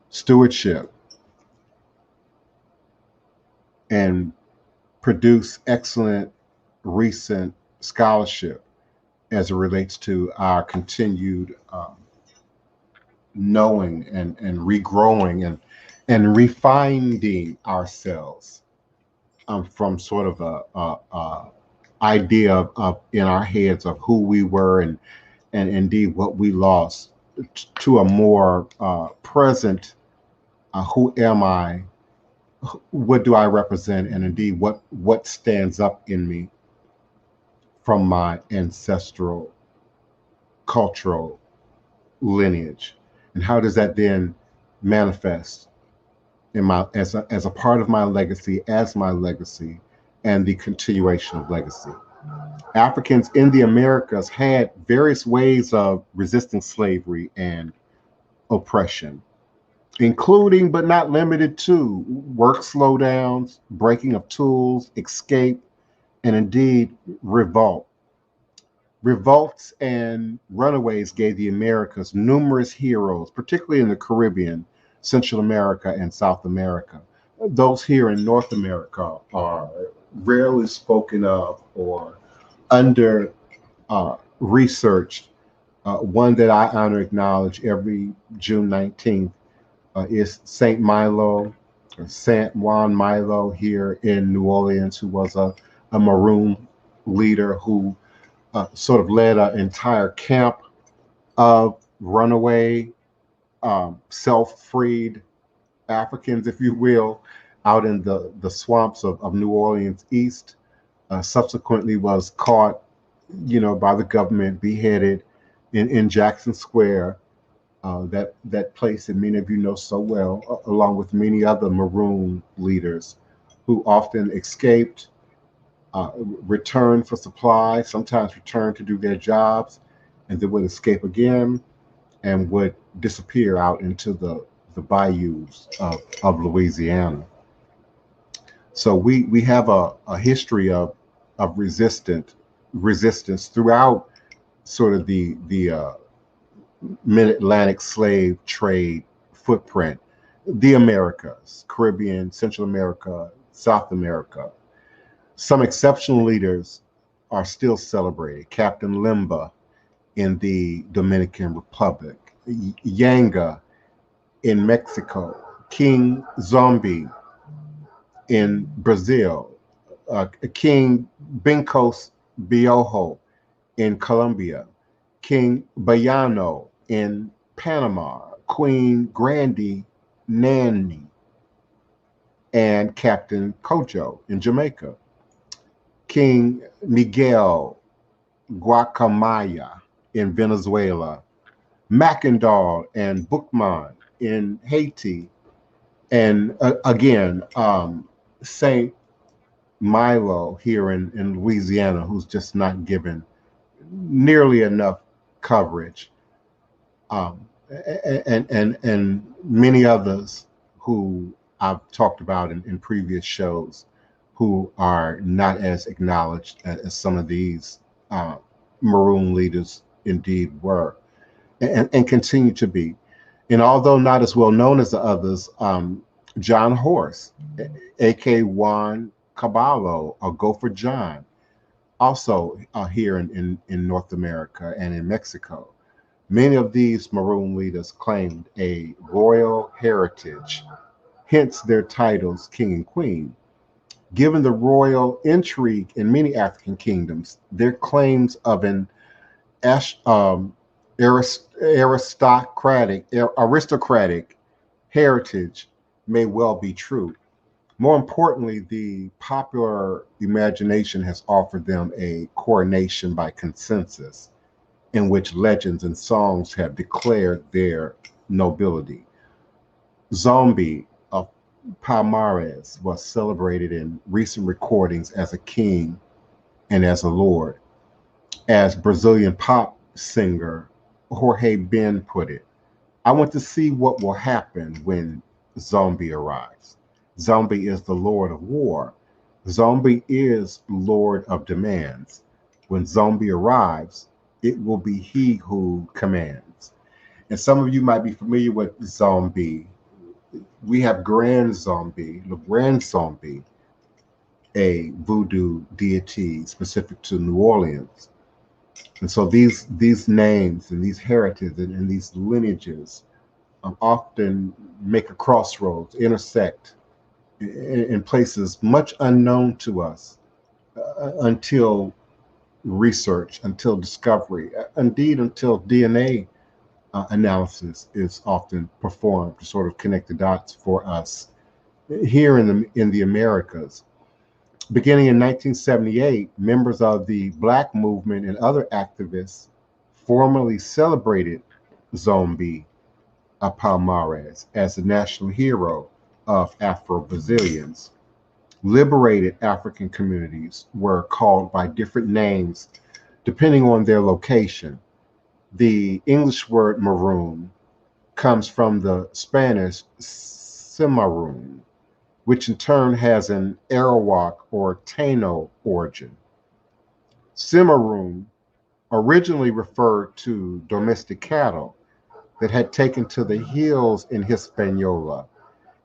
stewardship and produce excellent recent scholarship as it relates to our continued knowing and regrowing and refining ourselves from sort of a idea of in our heads of who we were and indeed what we lost to a more present who am I, what do I represent, and indeed what stands up in me from my ancestral cultural lineage, and how does that then manifest in my as a part of my legacy, as my legacy, and the continuation of legacy. Africans in the Americas had various ways of resisting slavery and oppression, including but not limited to work slowdowns, breaking of tools, escape, and indeed revolt. Revolts and runaways gave the Americas numerous heroes, particularly in the Caribbean, Central America, and South America. Those here in North America are rarely spoken of or under researched. One that I honor acknowledge every June 19th is Saint Milo, or Saint Juan Milo here in New Orleans, who was a Maroon leader who sort of led an entire camp of runaway, self-freed Africans, if you will, out in the swamps of New Orleans East. Subsequently was caught, by the government, beheaded in Jackson Square, that place that many of you know so well, along with many other Maroon leaders who often escaped, return for supplies, sometimes return to do their jobs, and then would escape again and would disappear out into the bayous of Louisiana. So we have a history of resistance throughout sort of the mid-Atlantic slave trade footprint, the Americas, Caribbean, Central America, South America. Some exceptional leaders are still celebrated. Captain Limba in the Dominican Republic, Yanga in Mexico, King Zombie in Brazil, King Bincos Biojo in Colombia, King Bayano in Panama, Queen Grandy Nanny, and Captain Kojo in Jamaica, King Miguel Guacamaya in Venezuela, Mackendal and Bookman in Haiti, and again, Saint Milo here in Louisiana, who's just not given nearly enough coverage, and many others who I've talked about in previous shows, who are not as acknowledged as some of these Maroon leaders indeed were, and continue to be. And although not as well known as the others, John Horse, A.K. Juan Caballo, or Gopher John, also here in North America and in Mexico. Many of these Maroon leaders claimed a royal heritage, hence their titles king and queen. Given the royal intrigue in many African kingdoms, their claims of an aristocratic heritage may well be true. More importantly, the popular imagination has offered them a coronation by consensus, in which legends and songs have declared their nobility. Zombie of Palmares was celebrated in recent recordings as a king and as a lord. As Brazilian pop singer Jorge Ben put it, I want to see what will happen when Zombie arrives. Zombie is the Lord of War. Zombie is Lord of Demands. When Zombie arrives, it will be he who commands. And some of you might be familiar with Zombie. We have Grand Zombie, the Grand Zombie, a voodoo deity specific to New Orleans. And so these names and these heritages and these lineages often make a crossroads, intersect in places much unknown to us until research, until discovery, indeed until DNA analysis is often performed to sort of connect the dots for us here in the Americas. Beginning in 1978, members of the Black movement and other activists formally celebrated Zombi Palmares as the national hero of Afro-Brazilians. Liberated African communities were called by different names depending on their location. The English word maroon comes from the Spanish cimarron, which in turn has an Arawak or Taino origin. Cimarron originally referred to domestic cattle that had taken to the hills in Hispaniola,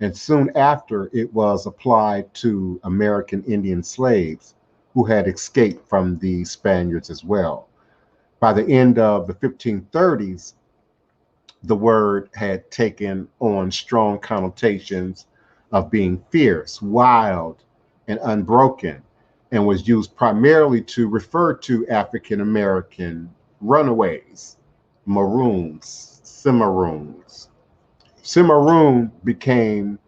and soon after it was applied to American Indian slaves who had escaped from the Spaniards as well. By the end of the 1530s, the word had taken on strong connotations of being fierce, wild, and unbroken, and was used primarily to refer to African American runaways, maroons, cimarroons. Cimarron became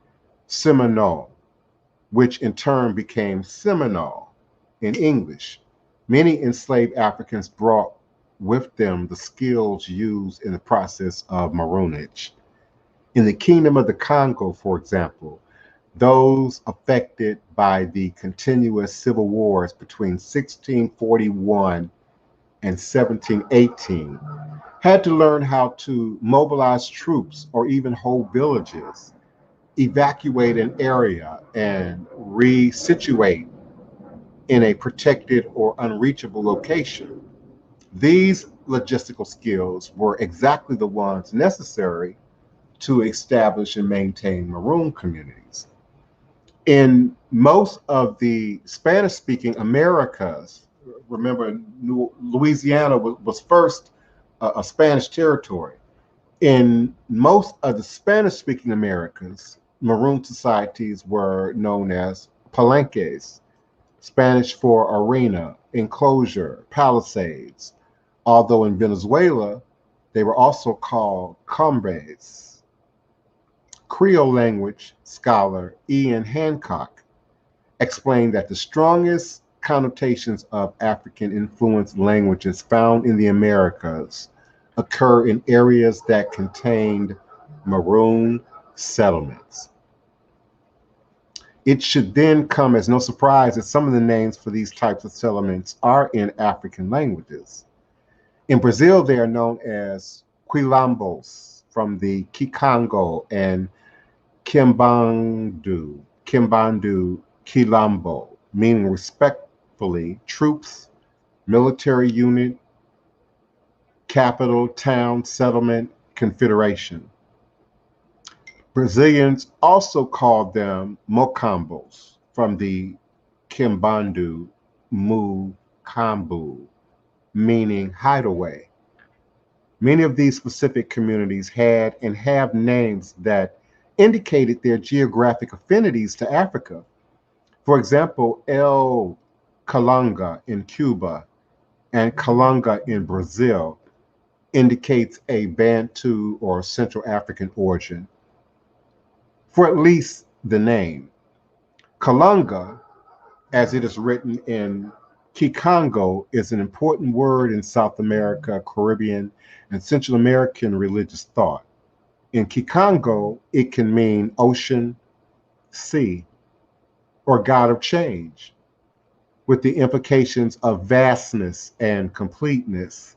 Seminole, which in turn became Seminole in English. Many enslaved Africans brought with them the skills used in the process of maroonage. In the Kingdom of the Congo, for example, those affected by the continuous civil wars between 1641 and 1718 had to learn how to mobilize troops or even whole villages, evacuate an area, and resituate in a protected or unreachable location. These logistical skills were exactly the ones necessary to establish and maintain maroon communities. In most of the Spanish speaking Americas, remember, Louisiana was first a Spanish territory. In most of the Spanish speaking Americas, maroon societies were known as palenques, Spanish for arena, enclosure, palisades, although in Venezuela, they were also called cumbres. Creole language scholar Ian Hancock explained that the strongest connotations of African influenced languages found in the Americas occur in areas that contained maroon settlements. It should then come as no surprise that some of the names for these types of settlements are in African languages. In Brazil, they are known as quilombos from the Kikongo and Kimbandu, Quilombo, meaning respectfully troops, military unit, capital, town, settlement, confederation. Brazilians also called them Mocambos from the Kimbandu Mukambu, meaning hideaway. Many of these specific communities had and have names that indicated their geographic affinities to Africa. For example, El Kalanga in Cuba and Kalanga in Brazil indicates a Bantu or Central African origin for at least the name. Kalanga, as it is written in Kikongo, is an important word in South America, Caribbean, and Central American religious thought. In Kikongo, it can mean ocean, sea, or God of change, with the implications of vastness and completeness.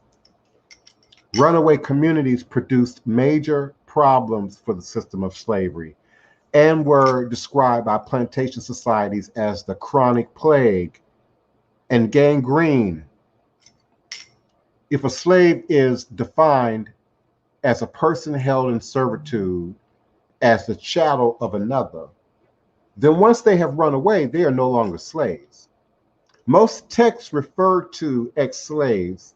Runaway communities produced major problems for the system of slavery and were described by plantation societies as the chronic plague and gangrene. If a slave is defined as a person held in servitude as the chattel of another, then once they have run away, they are no longer slaves. Most texts refer to ex-slaves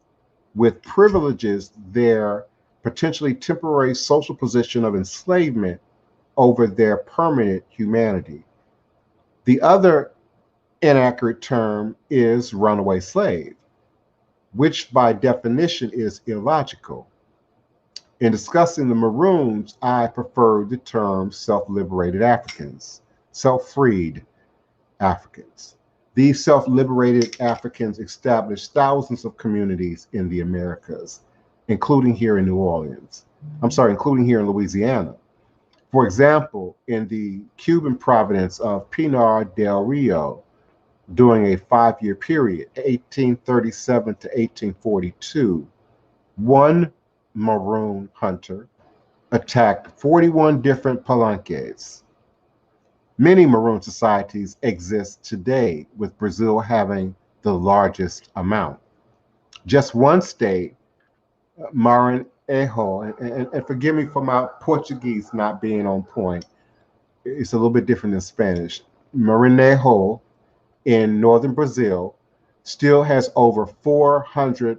with privileges their potentially temporary social position of enslavement over their permanent humanity. The other inaccurate term is runaway slave, which by definition is illogical. In discussing the Maroons, I prefer the term self-liberated Africans, self-freed Africans. These self-liberated Africans established thousands of communities in the Americas, including here in including here in Louisiana. For example, in the Cuban province of Pinar del Rio, during a 5-year period, 1837 to 1842, one Maroon hunter attacked 41 different palenques. Many Maroon societies exist today, with Brazil having the largest amount. Just one state, Maranhão, and forgive me for my Portuguese not being on point, it's a little bit different than Spanish. Maranhão in northern Brazil still has over 400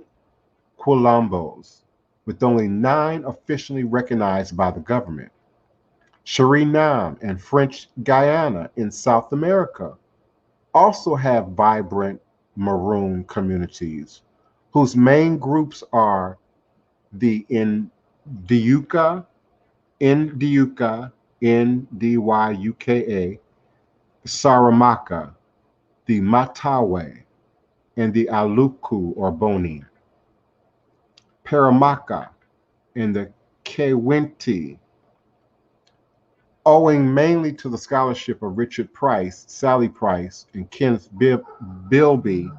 quilombos, with only 9 officially recognized by the government. Suriname and French Guiana in South America also have vibrant Maroon communities, whose main groups are the Ndyuka, Ndyuka, Saramaka, the Matawe, and the Aluku or Boni, Paramaka, and the Kewinti. Owing mainly to the scholarship of Richard Price, Sally Price, and Kenneth Bilby,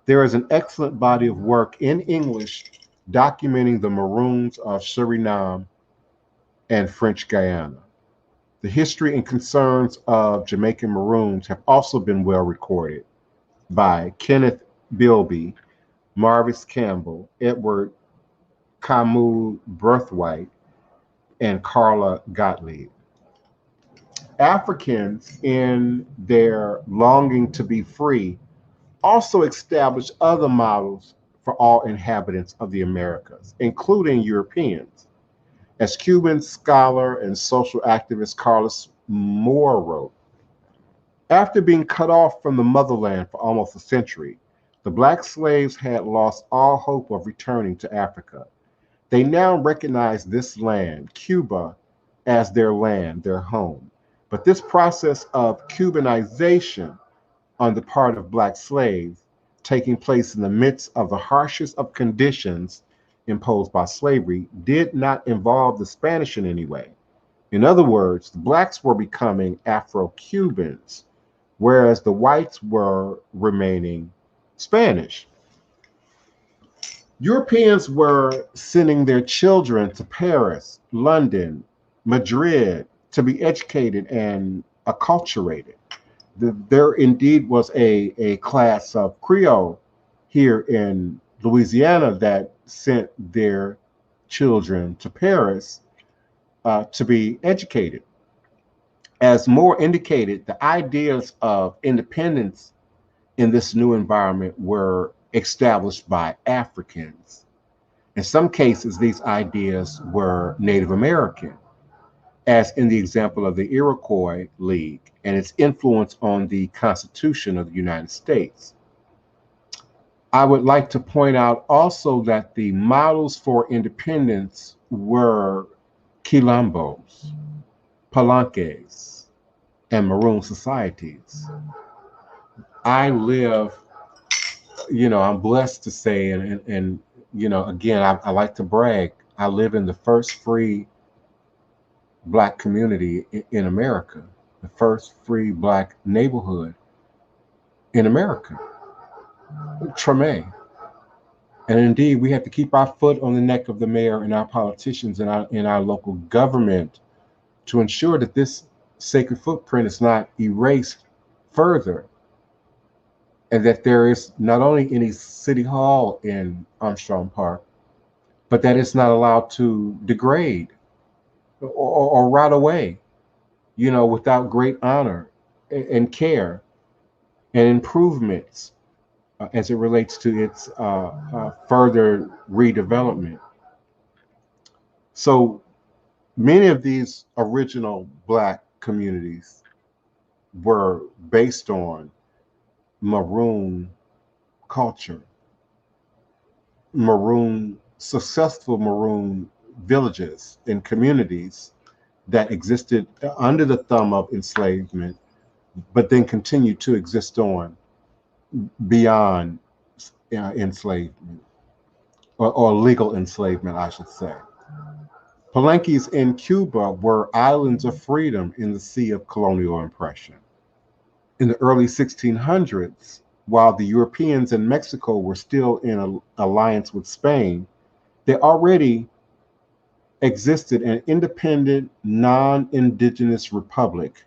there is an excellent body of work in English documenting the Maroons of Suriname and French Guiana. The history and concerns of Jamaican Maroons have also been well recorded by Kenneth Bilby, Marvis Campbell, Edward Camus Birthwhite, and Carla Gottlieb. Africans, in their longing to be free, also established other models for all inhabitants of the Americas, including Europeans. As Cuban scholar and social activist Carlos Moore wrote, after being cut off from the motherland for almost a century, the black slaves had lost all hope of returning to Africa. They now recognized this land, Cuba, as their land, their home. But this process of Cubanization on the part of black slaves, taking place in the midst of the harshest of conditions imposed by slavery, did not involve the Spanish in any way. In other words, the blacks were becoming Afro-Cubans, whereas the whites were remaining Spanish. Europeans were sending their children to Paris, London, Madrid to be educated and acculturated. There indeed was a class of Creole here in Louisiana that sent their children to Paris to be educated. As Moore indicated, the ideas of independence in this new environment were established by Africans. In some cases, these ideas were Native American, as in the example of the Iroquois League and its influence on the Constitution of the United States. I would like to point out also that the models for independence were quilombos, palenques, and Maroon societies. I live, I'm blessed to say, and again, I like to brag, I live in the first free Black community in America, the first free Black neighborhood in America, Treme. And indeed, we have to keep our foot on the neck of the mayor and our politicians and our local government to ensure that this sacred footprint is not erased further, and that there is not only any city hall in Armstrong Park, but that it's not allowed to degrade or rot away, without great honor and care and improvements as it relates to its further redevelopment. So many of these original Black communities were based on Maroon culture, successful Maroon villages and communities that existed under the thumb of enslavement, but then continued to exist on beyond enslavement, or legal enslavement, I should say. Palenques in Cuba were islands of freedom in the sea of colonial oppression. In the early 1600s, while the Europeans in Mexico were still in alliance with Spain, there already existed an independent, non-indigenous republic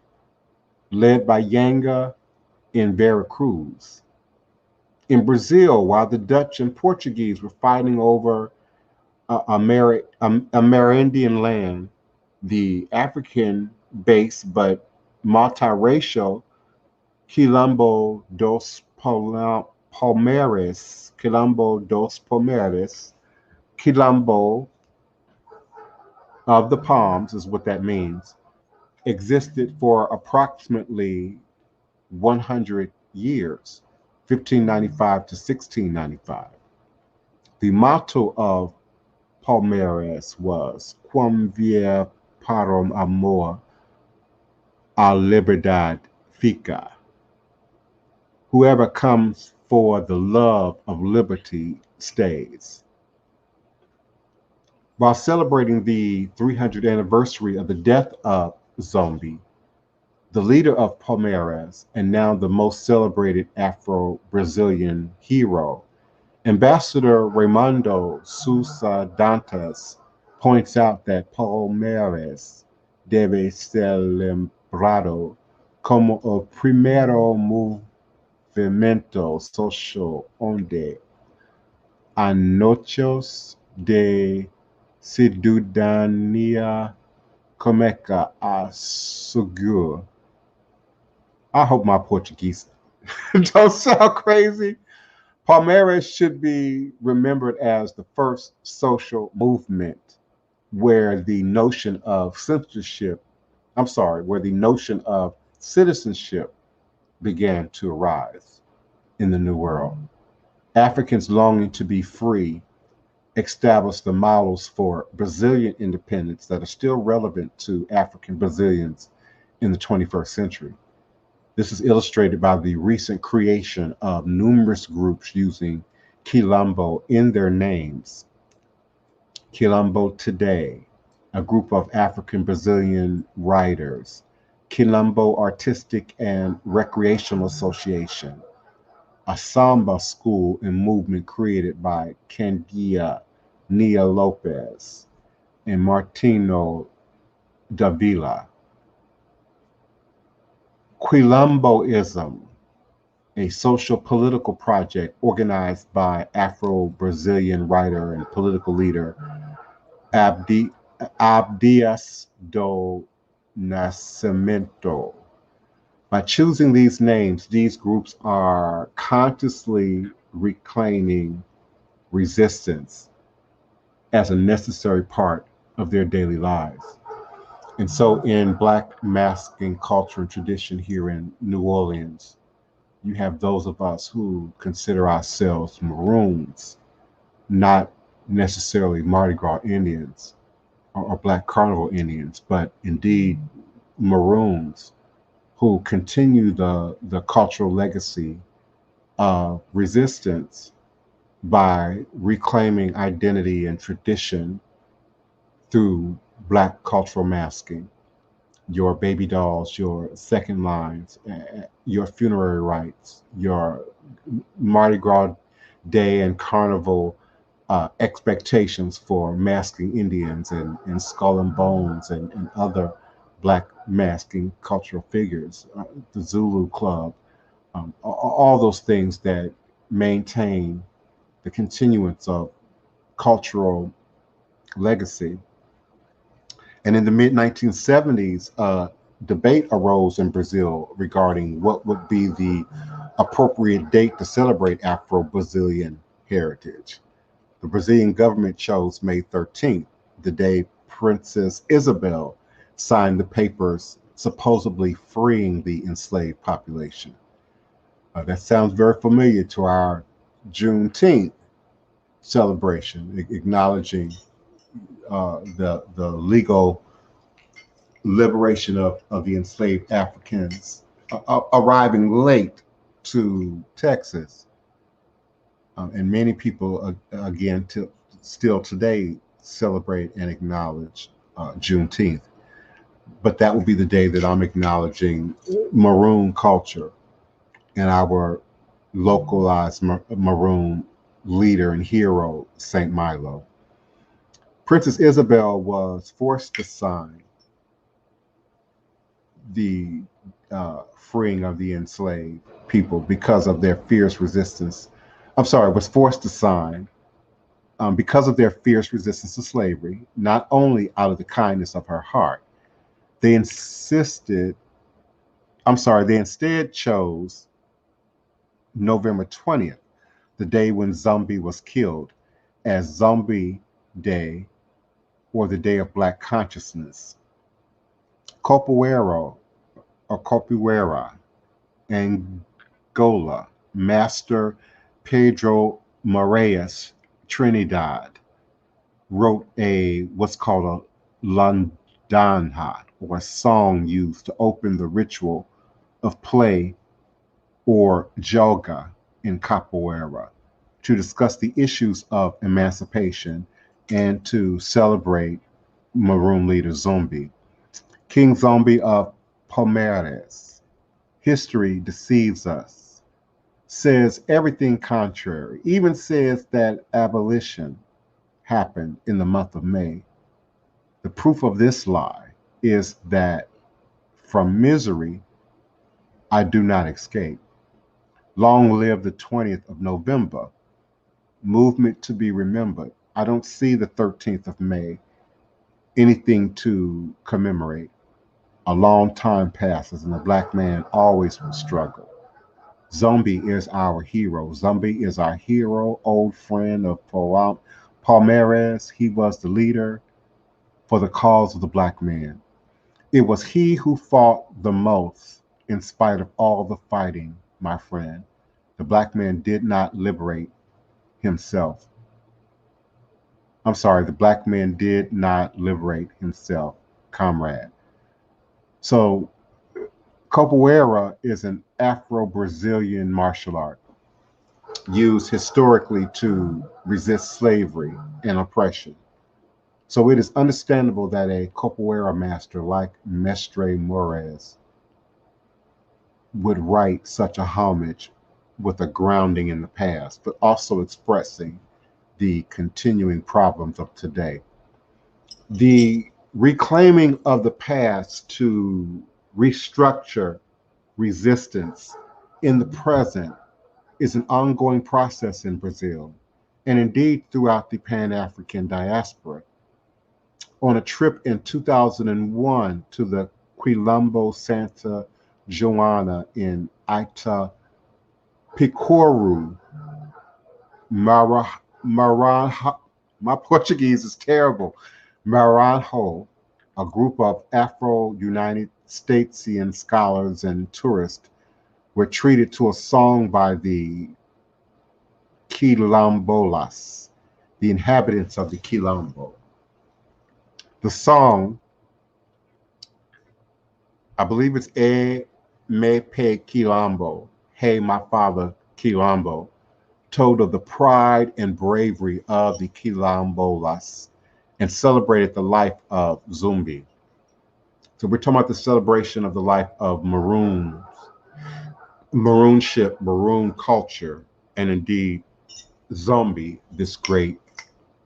led by Yanga in Veracruz. In Brazil, while the Dutch and Portuguese were fighting over Amerindian land, the African based but multiracial Quilombo of the Palms is what that means, existed for approximately 100 years, 1595 to 1695. The motto of Palmares was Quam via parum amor a liberdade fica. Whoever comes for the love of liberty stays. While celebrating the 300th anniversary of the death of Zombi, the leader of Palmares and now the most celebrated Afro-Brazilian hero, Ambassador Raimundo Sousa Dantas points out that Palmares debe ser lembrado como el primero movimento social onde anochos de ciudadanía começa a surgir. I hope my Portuguese don't sound crazy. Palmares should be remembered as the first social movement where the notion of where the notion of citizenship began to arise in the New World. Africans longing to be free established the models for Brazilian independence that are still relevant to African Brazilians in the 21st century. This is illustrated by the recent creation of numerous groups using Quilombo in their names. Quilombo Today, a group of African Brazilian writers. Quilombo Artistic and Recreational Association, a samba school and movement created by Candia Nia Lopez and Martino Davila. Quilomboism, a social political project organized by Afro-Brazilian writer and political leader Abdias do Nascimento. By choosing these names, these groups are consciously reclaiming resistance as a necessary part of their daily lives. And so in Black masking culture and tradition here in New Orleans, you have those of us who consider ourselves Maroons, not necessarily Mardi Gras Indians or Black Carnival Indians, but indeed Maroons who continue the cultural legacy of resistance by reclaiming identity and tradition through Black cultural masking. Your baby dolls, your second lines, your funerary rites, your Mardi Gras Day and Carnival expectations for masking Indians and Skull and Bones and other black masking cultural figures, the Zulu Club, all those things that maintain the continuance of cultural legacy. And in the mid 1970s, debate arose in Brazil regarding what would be the appropriate date to celebrate Afro Brazilian heritage. The Brazilian government chose May 13th, the day Princess Isabel signed the papers supposedly freeing the enslaved population. That sounds very familiar to our Juneteenth celebration, acknowledging the legal liberation of the enslaved Africans, arriving late to Texas. And many people, again, still today celebrate and acknowledge Juneteenth. But that will be the day that I'm acknowledging Maroon culture and our localized Maroon leader and hero, Saint Milo. Princess Isabel was forced to sign the freeing of the enslaved people because of their fierce resistance. I'm sorry, was forced to sign because of their fierce resistance to slavery, not only out of the kindness of her heart. They insisted, they instead chose November 20th, the day when Zombie was killed, as Zombie Day or the Day of Black Consciousness. Capoeira or Capoeira, Angola, Master Pedro Moraes Trinidad wrote what's called a landanha, or a song used to open the ritual of play or joga in capoeira, to discuss the issues of emancipation and to celebrate Maroon leader Zumbi. King Zombie of Palmares. History deceives us, says everything contrary, even says that abolition happened in the month of May. The proof of this lie is that from misery I do not escape. Long live the 20th of November, movement to be remembered. I don't see the 13th of May anything to commemorate. A long time passes and the black man always will struggle. Zombie is our hero. Zombie is our hero, old friend of Palmares. He was the leader for the cause of the black man. It was he who fought the most in spite of all the fighting, my friend. The black man did not liberate himself. The black man did not liberate himself, comrade. So, capoeira is an Afro-Brazilian martial art used historically to resist slavery and oppression. So it is understandable that a capoeira master like Mestre Moraes would write such a homage with a grounding in the past, but also expressing the continuing problems of today. The reclaiming of the past to restructure resistance in the present is an ongoing process in Brazil, and indeed throughout the Pan-African diaspora. On a trip in 2001 to the Quilombo Santa Joana in Itapicuru, Maranhão, my Portuguese is terrible, Maranhão, a group of Afro-United Statesian scholars and tourists were treated to a song by the Quilombolas, the inhabitants of the Quilombo. The song, I believe it's E Me Pe Quilombo, Hey My Father Quilombo, told of the pride and bravery of the Quilombolas and celebrated the life of Zumbi. So we're talking about the celebration of the life of Maroons, Maroonship, Maroon culture, and indeed Zombie, this great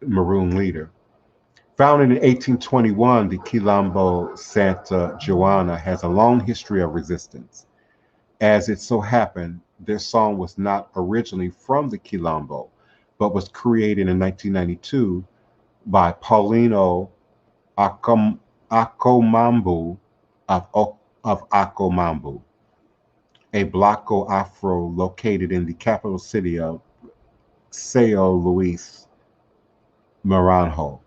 Maroon leader. Founded in 1821, the Quilombo Santa Joana has a long history of resistance. As it so happened, their song was not originally from the Quilombo, but was created in 1992 by Paulino Akomambu of Akomambu, a Blanco Afro located in the capital city of Sao Luis Maranhão.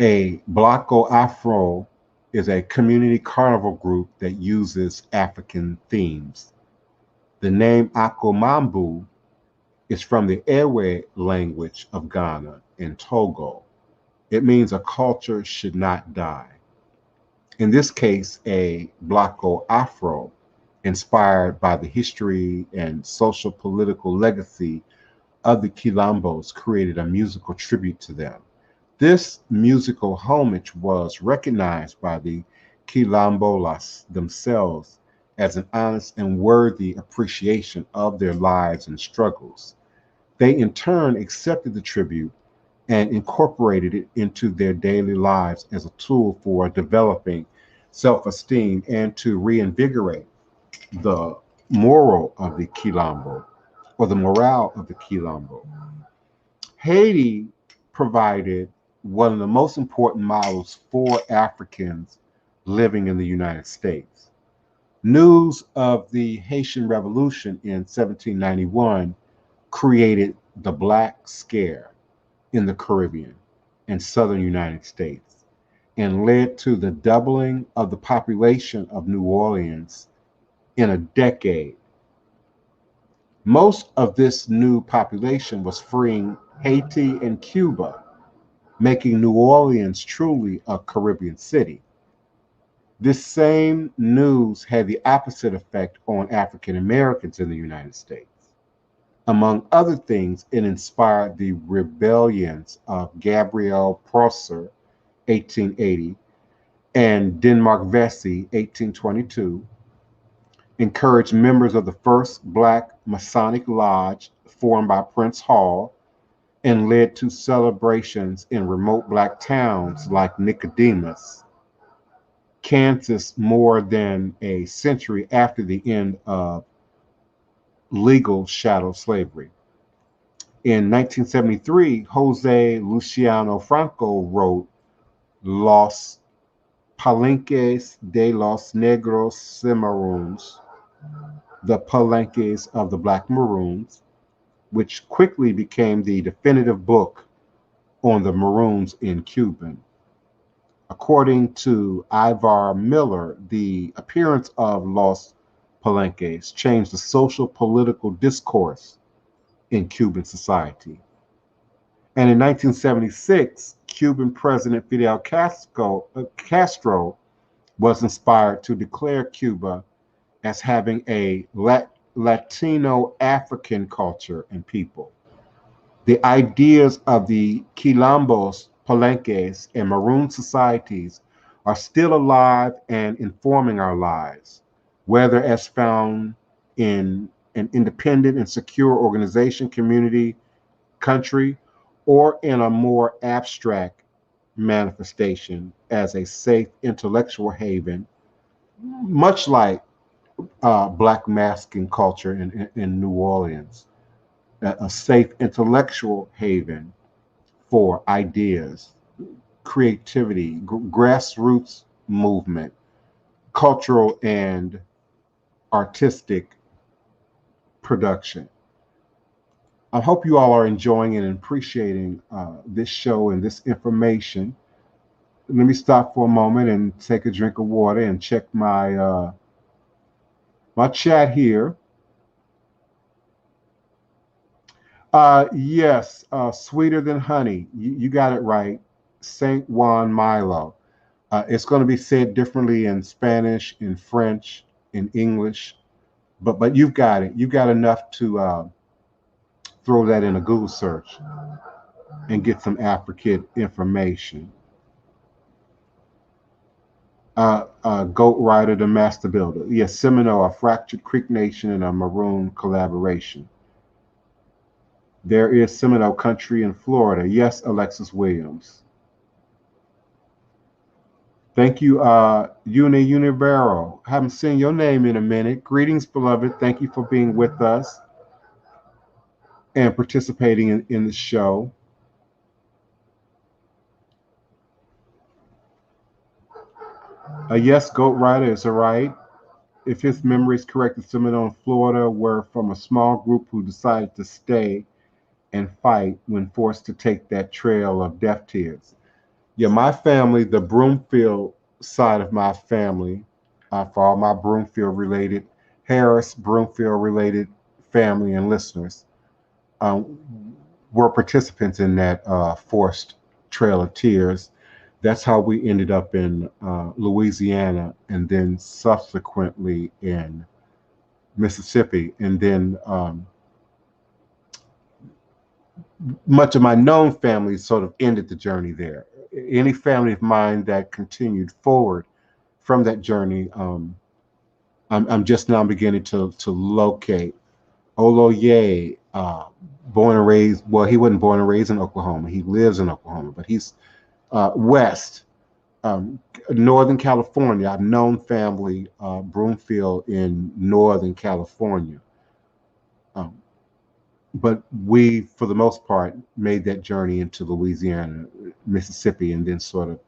A Blanco Afro is a community carnival group that uses African themes. The name Akomambu is from the Ewe language of Ghana and Togo. It means a culture should not die. In this case, a Blanco Afro, inspired by the history and social political legacy of the Quilombos, created a musical tribute to them. This musical homage was recognized by the Quilombolas themselves as an honest and worthy appreciation of their lives and struggles. They in turn accepted the tribute and incorporated it into their daily lives as a tool for developing self esteem and to reinvigorate the moral of the Quilombo or the morale of the Quilombo. Haiti provided one of the most important models for Africans living in the United States. News of the Haitian Revolution in 1791 created the Black Scare in the Caribbean and southern United States and led to the doubling of the population of New Orleans in a decade. Most of this new population was freeing Haiti and Cuba, making New Orleans truly a Caribbean city. This same news had the opposite effect on African Americans in the United States. Among other things, it inspired the rebellions of Gabriel Prosser, 1880, and Denmark Vesey, 1822, encouraged members of the first Black Masonic Lodge formed by Prince Hall, and led to celebrations in remote Black towns like Nicodemus, Kansas, more than a century after the end of legal chattel slavery. In 1973, Jose Luciano Franco wrote Los Palenques de los Negros Cimarrones, the Palenques of the Black Maroons, which quickly became the definitive book on the Maroons in Cuban. According to Ivar Miller, the appearance of Los Palenques changed the social political discourse in Cuban society. And in 1976, Cuban President Fidel Castro was inspired to declare Cuba as having a Latino African culture and people. The ideas of the Quilombos, Palenques, and Maroon societies are still alive and informing our lives, whether as found in an independent and secure organization, community, country, or in a more abstract manifestation as a safe intellectual haven, much like Black masking culture in New Orleans, a safe intellectual haven for ideas, creativity, grassroots movement, cultural and artistic production. I hope you all are enjoying and appreciating this show and this information. Let me stop for a moment and take a drink of water and check my chat here. Yes, sweeter than honey. You got it right. Saint Juan Milo. It's going to be said differently in Spanish, in French, in English, but you've got it. You've got enough to throw that in a Google search and get some African information. Goat Rider, the Master Builder. Yes, Seminole, a Fractured Creek Nation, and a Maroon collaboration. There is Seminole Country in Florida. Yes, Alexis Williams. Thank you, Univero. Haven't seen your name in a minute. Greetings, beloved. Thank you for being with us and participating in the show. Yes, Goat Rider is all right. If his memory is correct, the Seminole in Florida were from a small group who decided to stay and fight when forced to take that trail of death tears. Yeah, my family, the Broomfield side of my family, for all my Broomfield related, Harris Broomfield related family and listeners, um, were participants in that forced Trail of Tears. That's how we ended up in Louisiana and then subsequently in Mississippi. And then much of my known family sort of ended the journey there. Any family of mine that continued forward from that journey, I'm just now beginning to locate. Oloye, born and raised, well, he wasn't born and raised in Oklahoma. He lives in Oklahoma, but he's west, um, Northern California. I've known family, Broomfield in Northern California. Um, but we, for the most part, made that journey into Louisiana, Mississippi, and then sort of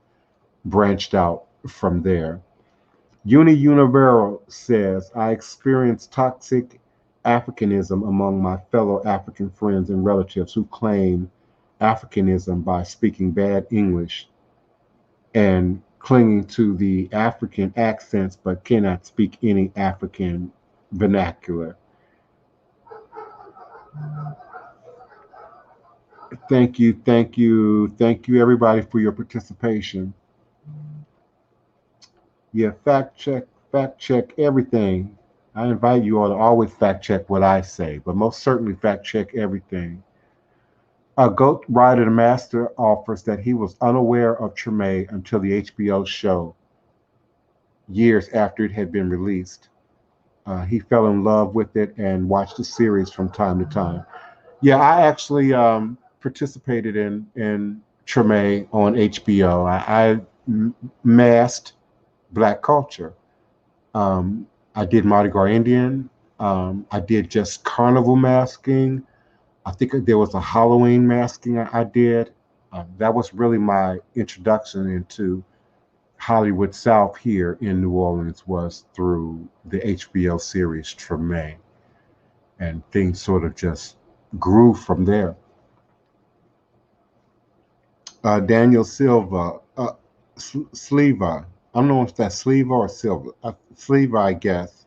branched out from there. Univero says, I experienced toxic Africanism among my fellow African friends and relatives who claim Africanism by speaking bad English and clinging to the African accents but cannot speak any African vernacular. Thank you, everybody, for your participation. Yeah, fact check everything. I invite you all to always fact check what I say, but most certainly fact check everything. Goat Rider the Master offers that he was unaware of Treme until the HBO show years after it had been released. He fell in love with it and watched the series from time to time. Yeah, I actually participated in Treme on HBO. I masked black culture. Um, I did Mardi Gras Indian. I did just carnival masking. I think there was a Halloween masking I did. That was really my introduction into Hollywood South here in New Orleans was through the HBO series Treme, and things sort of just grew from there. Daniel Silva, Sleva, I don't know if that's Sleva or Silva, Sleva, I guess,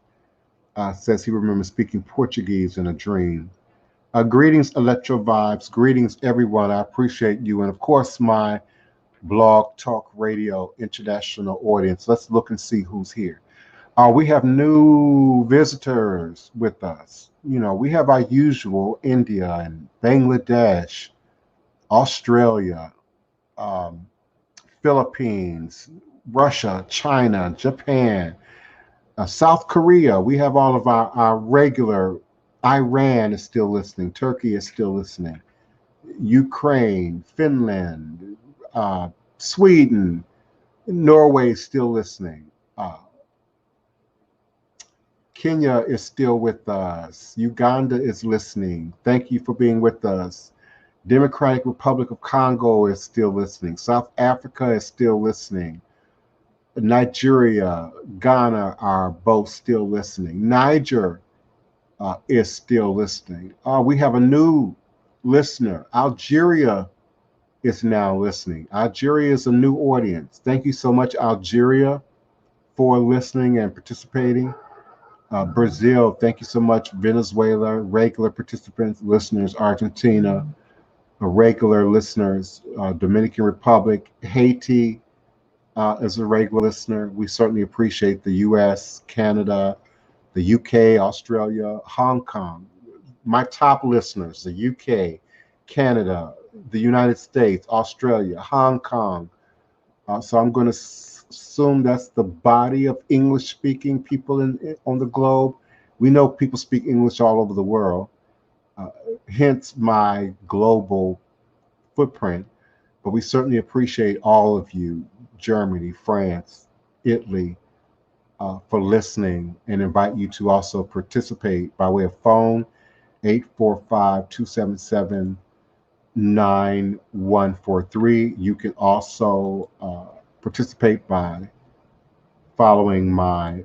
says he remembers speaking Portuguese in a dream. Greetings, Electro Vibes. Greetings, everyone. I appreciate you. And of course, my blog talk radio international audience. Let's look and see who's here. We have new visitors with us. You know, we have our usual India and Bangladesh, Australia, um, Philippines, Russia, China, Japan, South Korea. We have all of our regular. Iran is still listening. Turkey is still listening. Ukraine, Finland, Sweden, Norway is still listening. Kenya is still with us. Uganda is listening. Thank you for being with us. Democratic Republic of Congo is still listening. South Africa is still listening. Nigeria, Ghana are both still listening. Niger is still listening. We have a new listener. Algeria is now listening. Algeria is a new audience. Thank you so much, Algeria, for listening and participating. Brazil, thank you so much. Venezuela, regular participants, listeners. Argentina, regular listeners. Dominican Republic, Haiti is a regular listener. We certainly appreciate the US, Canada, the UK, Australia, Hong Kong. My top listeners, the UK, Canada, the United States, Australia, Hong Kong. So I'm going to assume that's the body of English speaking people on the globe. We know people speak English all over the world. hence my global footprint. But we certainly appreciate all of you, Germany, France, Italy, for listening, and invite you to also participate by way of phone 845-277-9143. You can also participate by following my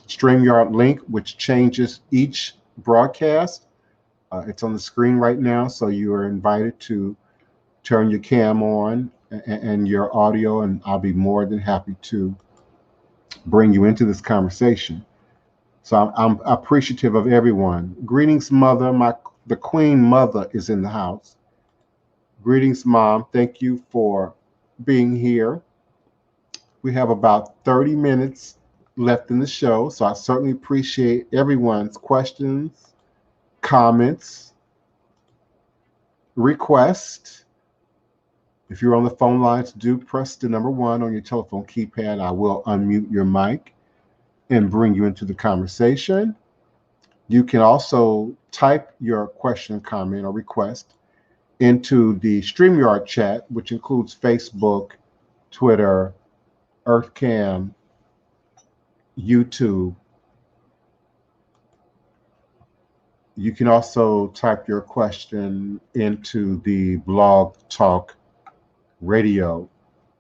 StreamYard link, which changes each broadcast. It's on the screen right now, so you are invited to turn your cam on and your audio, and I'll be more than happy to bring you into this conversation. So I'm appreciative of everyone. Greetings, Mother. The Queen Mother is in the house. Greetings, Mom. Thank you for being here. We have about 30 minutes left in the show, so I certainly appreciate everyone's questions, comments, requests. If you're on the phone lines, do press the number 1 on your telephone keypad. I will unmute your mic and bring you into the conversation. You can also type your question, comment, or request into the StreamYard chat, which includes Facebook, Twitter, EarthCam, YouTube. You can also type your question into the Blog Talk Radio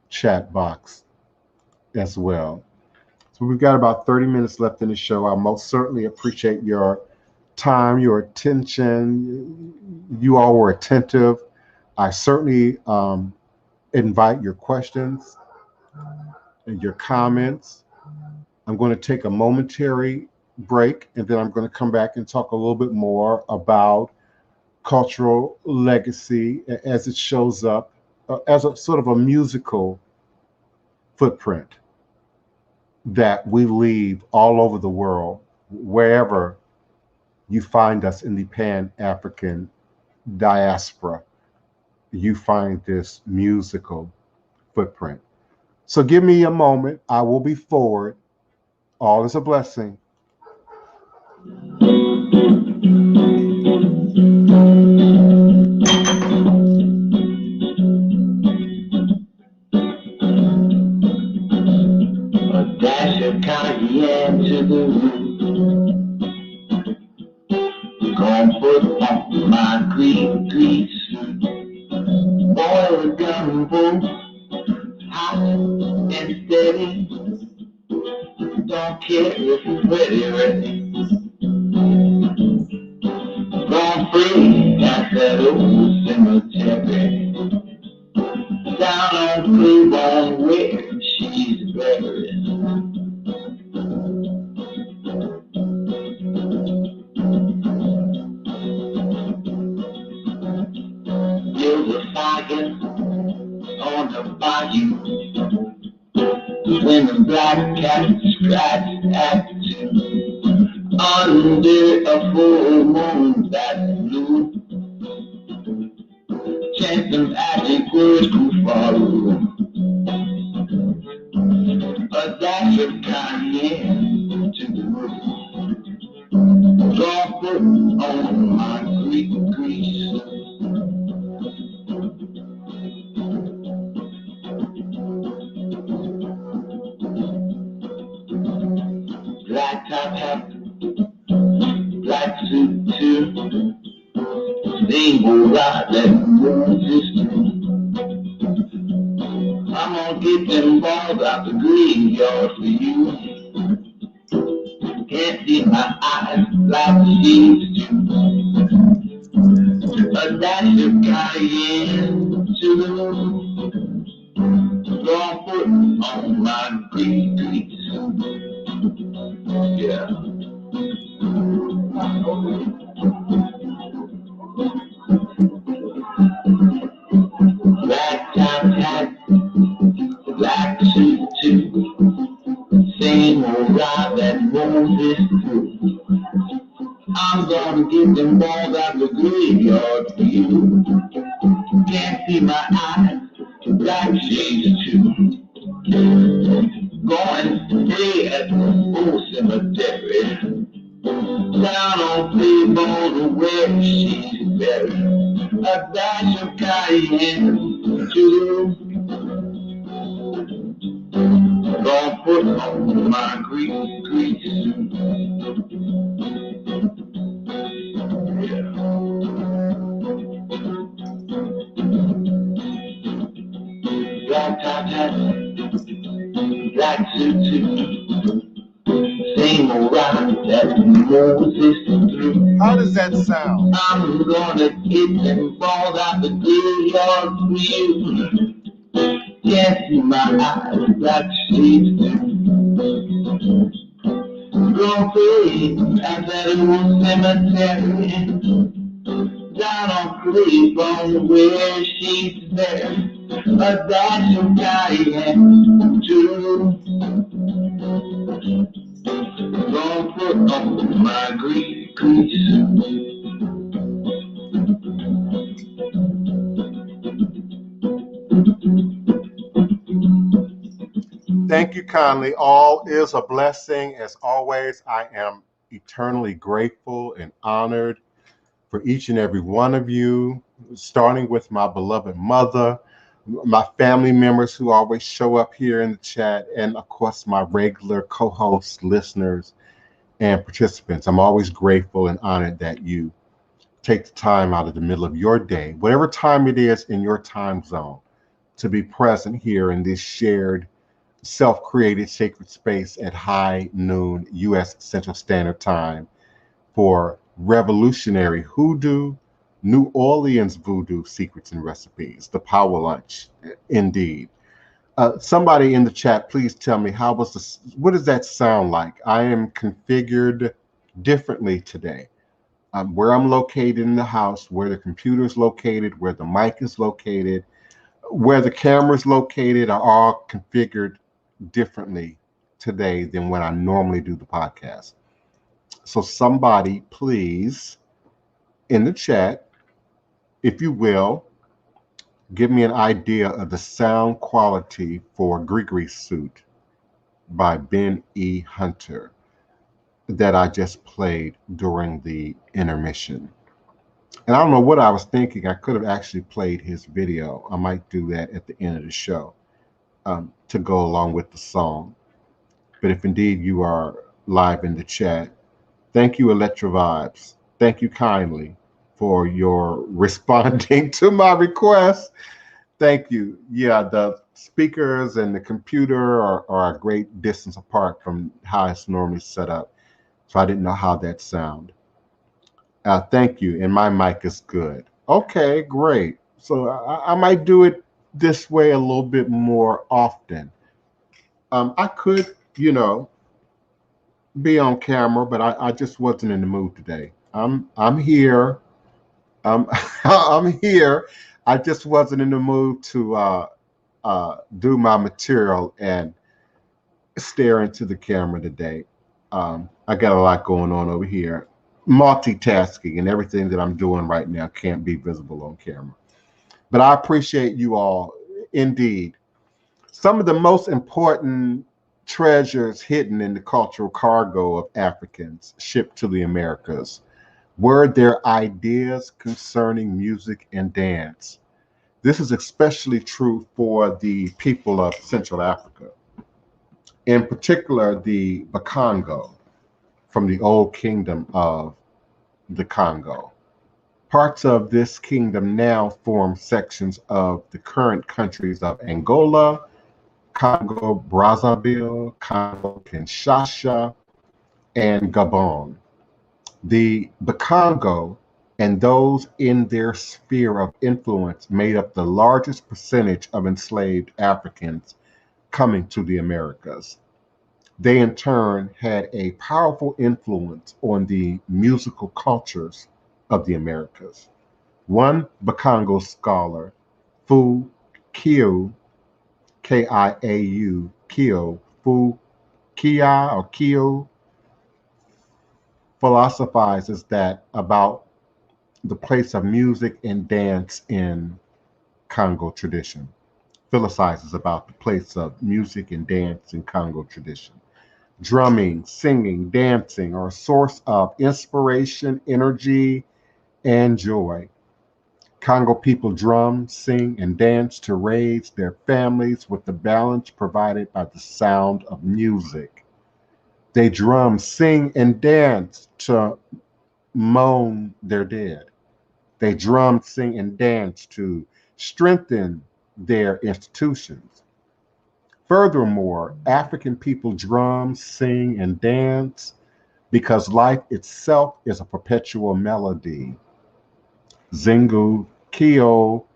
chat box as well. So we've got about 30 minutes left in the show. I most certainly appreciate your time, your attention. You all were attentive. I certainly invite your questions and your comments. I'm going to take a momentary break, and then I'm going to come back and talk a little bit more about cultural legacy as it shows up as a sort of a musical footprint that we leave all over the world, wherever you find us in the Pan-African diaspora, you find this musical footprint. So give me a moment. I will be forward. All is a blessing. A dash of cayenne to the root. Gonna put on my grease suit. Boil a gumbo, hot and steady. Don't care if it's ready. Gone free at that old cemetery. Down on Cleveland where she's buried. There's a fire on the bayou. When the black cat scratched at two. Under a full moon that blue. Chant some magic words to follow. A dash of cayenne to the roof. Draw foot on my grease. Black top hat, black suit too. Single ride that moves his through. I'm gonna get them balls out the graveyard for you. Can't see my eyes like she's do. A dash of cayenne to the roof. Draw foot on my grease. Yeah. Black top hat, black suit too. Same old ride that moves this through. I'm gonna get them balls out the graveyard for you. Can't see my eyes, black shades too. Going free at the old cemetery. Down on Gonna play ball where she's buried. A dash of cayenne too. Gonna put on my grease. Yeah. Black top hat, black suit too. Same old ride that Moses threw. How does that sound? I'm gonna hit them balls out the graveyard for you. Can't see my eyes, black shades too. Gonna play at that old cemetery. Down on Claiborne where she's there. A dash of cayenne too. Gonna put on my grease. Thank you kindly. All is a blessing. As always, I am eternally grateful and honored for each and every one of you, starting with my beloved mother, my family members who always show up here in the chat, and of course, my regular co-hosts, listeners, and participants. I'm always grateful and honored that you take the time out of the middle of your day, whatever time it is in your time zone, to be present here in this shared self-created sacred space at high noon U.S. Central Standard Time for revolutionary Hoodoo, New Orleans Voodoo secrets and recipes, the power lunch, indeed. Somebody in the chat, please tell me what does that sound like? I am configured differently today. Where I'm located in the house, where the computer is located, where the mic is located, where the camera is located are all configured differently today than when I normally do the podcast. So somebody please in the chat, if you will, give me an idea of the sound quality for Grigri Suit by Ben E. Hunter that I just played during the intermission. And I don't know what I was thinking. I could have actually played his video. I might do that at the end of the show to go along with the song. But if indeed you are live in the chat, thank you, Electro Vibes. Thank you kindly for your responding to my request. Thank you. Yeah, the speakers and the computer are a great distance apart from how it's normally set up. So I didn't know how that sounded. Thank you. And my mic is good. Okay, great. So I might do it this way a little bit more often. I could, be on camera, but I just wasn't in the mood today. I'm here. I'm here. I just wasn't in the mood to do my material and stare into the camera today. I got a lot going on over here. Multitasking, and everything that I'm doing right now can't be visible on camera. But I appreciate you all. Indeed. Some of the most important treasures hidden in the cultural cargo of Africans shipped to the Americas were their ideas concerning music and dance. This is especially true for the people of Central Africa, in particular the Bakongo from the old kingdom of the Congo. Parts of this kingdom now form sections of the current countries of Angola, Congo Brazzaville, Congo Kinshasa, and Gabon. The Bakongo and those in their sphere of influence made up the largest percentage of enslaved Africans coming to the Americas. They in turn had a powerful influence on the musical cultures of the Americas. One Bakongo scholar, Fu Kiu, Kiau, Kio, Fu Kia or Kio, philosophizes that about the place of music and dance in Congo tradition. Philosophizes about the place of music and dance in Congo tradition. Drumming, singing, dancing are a source of inspiration, energy, and joy. Congo people drum, sing, and dance to raise their families with the balance provided by the sound of music. They drum, sing, and dance to mourn their dead. They drum, sing, and dance to strengthen their institutions. Furthermore, African people drum, sing, and dance because life itself is a perpetual melody. Zingu, Kio,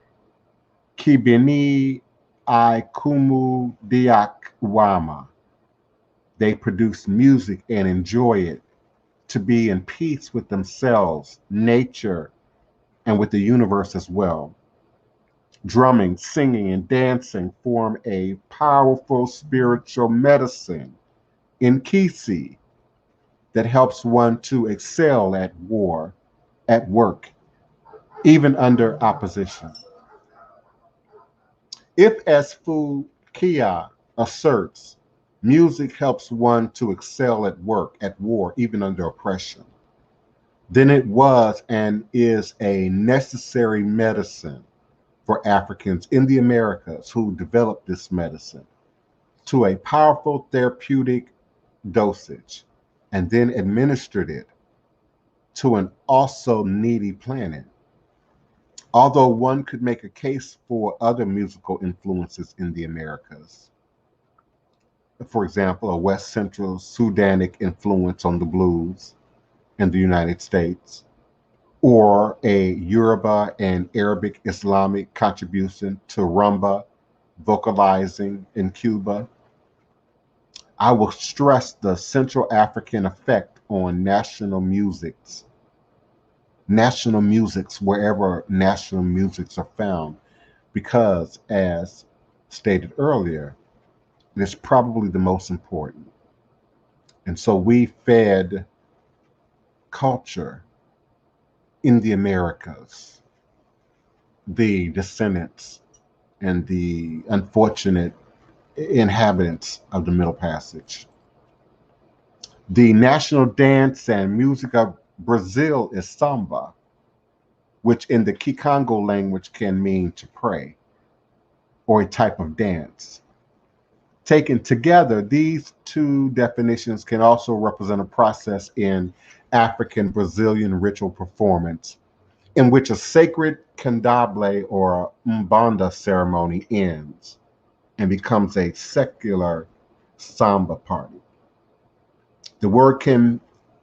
Kibini, Kumu, Diak, Wama. They produce music and enjoy it to be in peace with themselves, nature, and with the universe as well. Drumming, singing, and dancing form a powerful spiritual medicine in Kisi that helps one to excel at war, at work, even under opposition. If, as Fukia asserts, music helps one to excel at work, at war, even under oppression, then it was and is a necessary medicine for Africans in the Americas who developed this medicine to a powerful therapeutic dosage and then administered it to an also needy planet. Although one could make a case for other musical influences in the Americas, for example, a West Central Sudanic influence on the blues in the United States, or a Yoruba and Arabic Islamic contribution to rumba vocalizing in Cuba, I will stress the Central African effect on national musics, wherever national musics are found, because, as stated earlier, it is probably the most important. And so we fed culture in the Americas, the descendants and the unfortunate inhabitants of the Middle Passage. The national dance and music of Brazil is samba, which in the Kikongo language can mean to pray, or a type of dance. Taken together, these two definitions can also represent a process in African Brazilian ritual performance in which a sacred candomblé or umbanda ceremony ends and becomes a secular samba party. The word can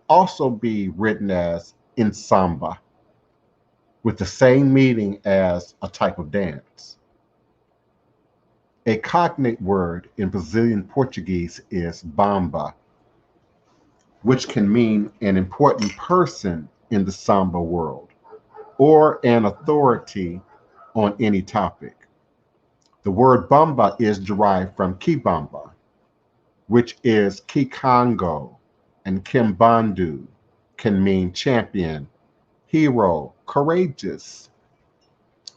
also be written as in samba, with the same meaning as a type of dance. A cognate word in Brazilian Portuguese is bomba, which can mean an important person in the samba world or an authority on any topic. The word bomba is derived from kibamba, which is kikongo, and kimbandu can mean champion, hero, courageous.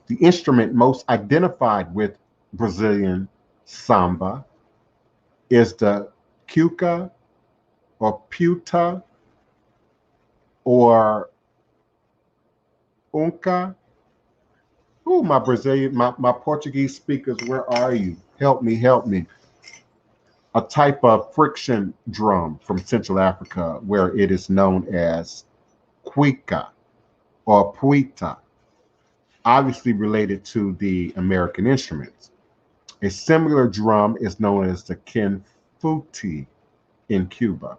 The instrument most identified with Brazilian samba is the cuca or puta or unca. Oh, my Brazilian, my Portuguese speakers, where are you? Help me, help me. A type of friction drum from Central Africa where it is known as cuica or puita, obviously related to the American instruments. A similar drum is known as the kinfuti in Cuba.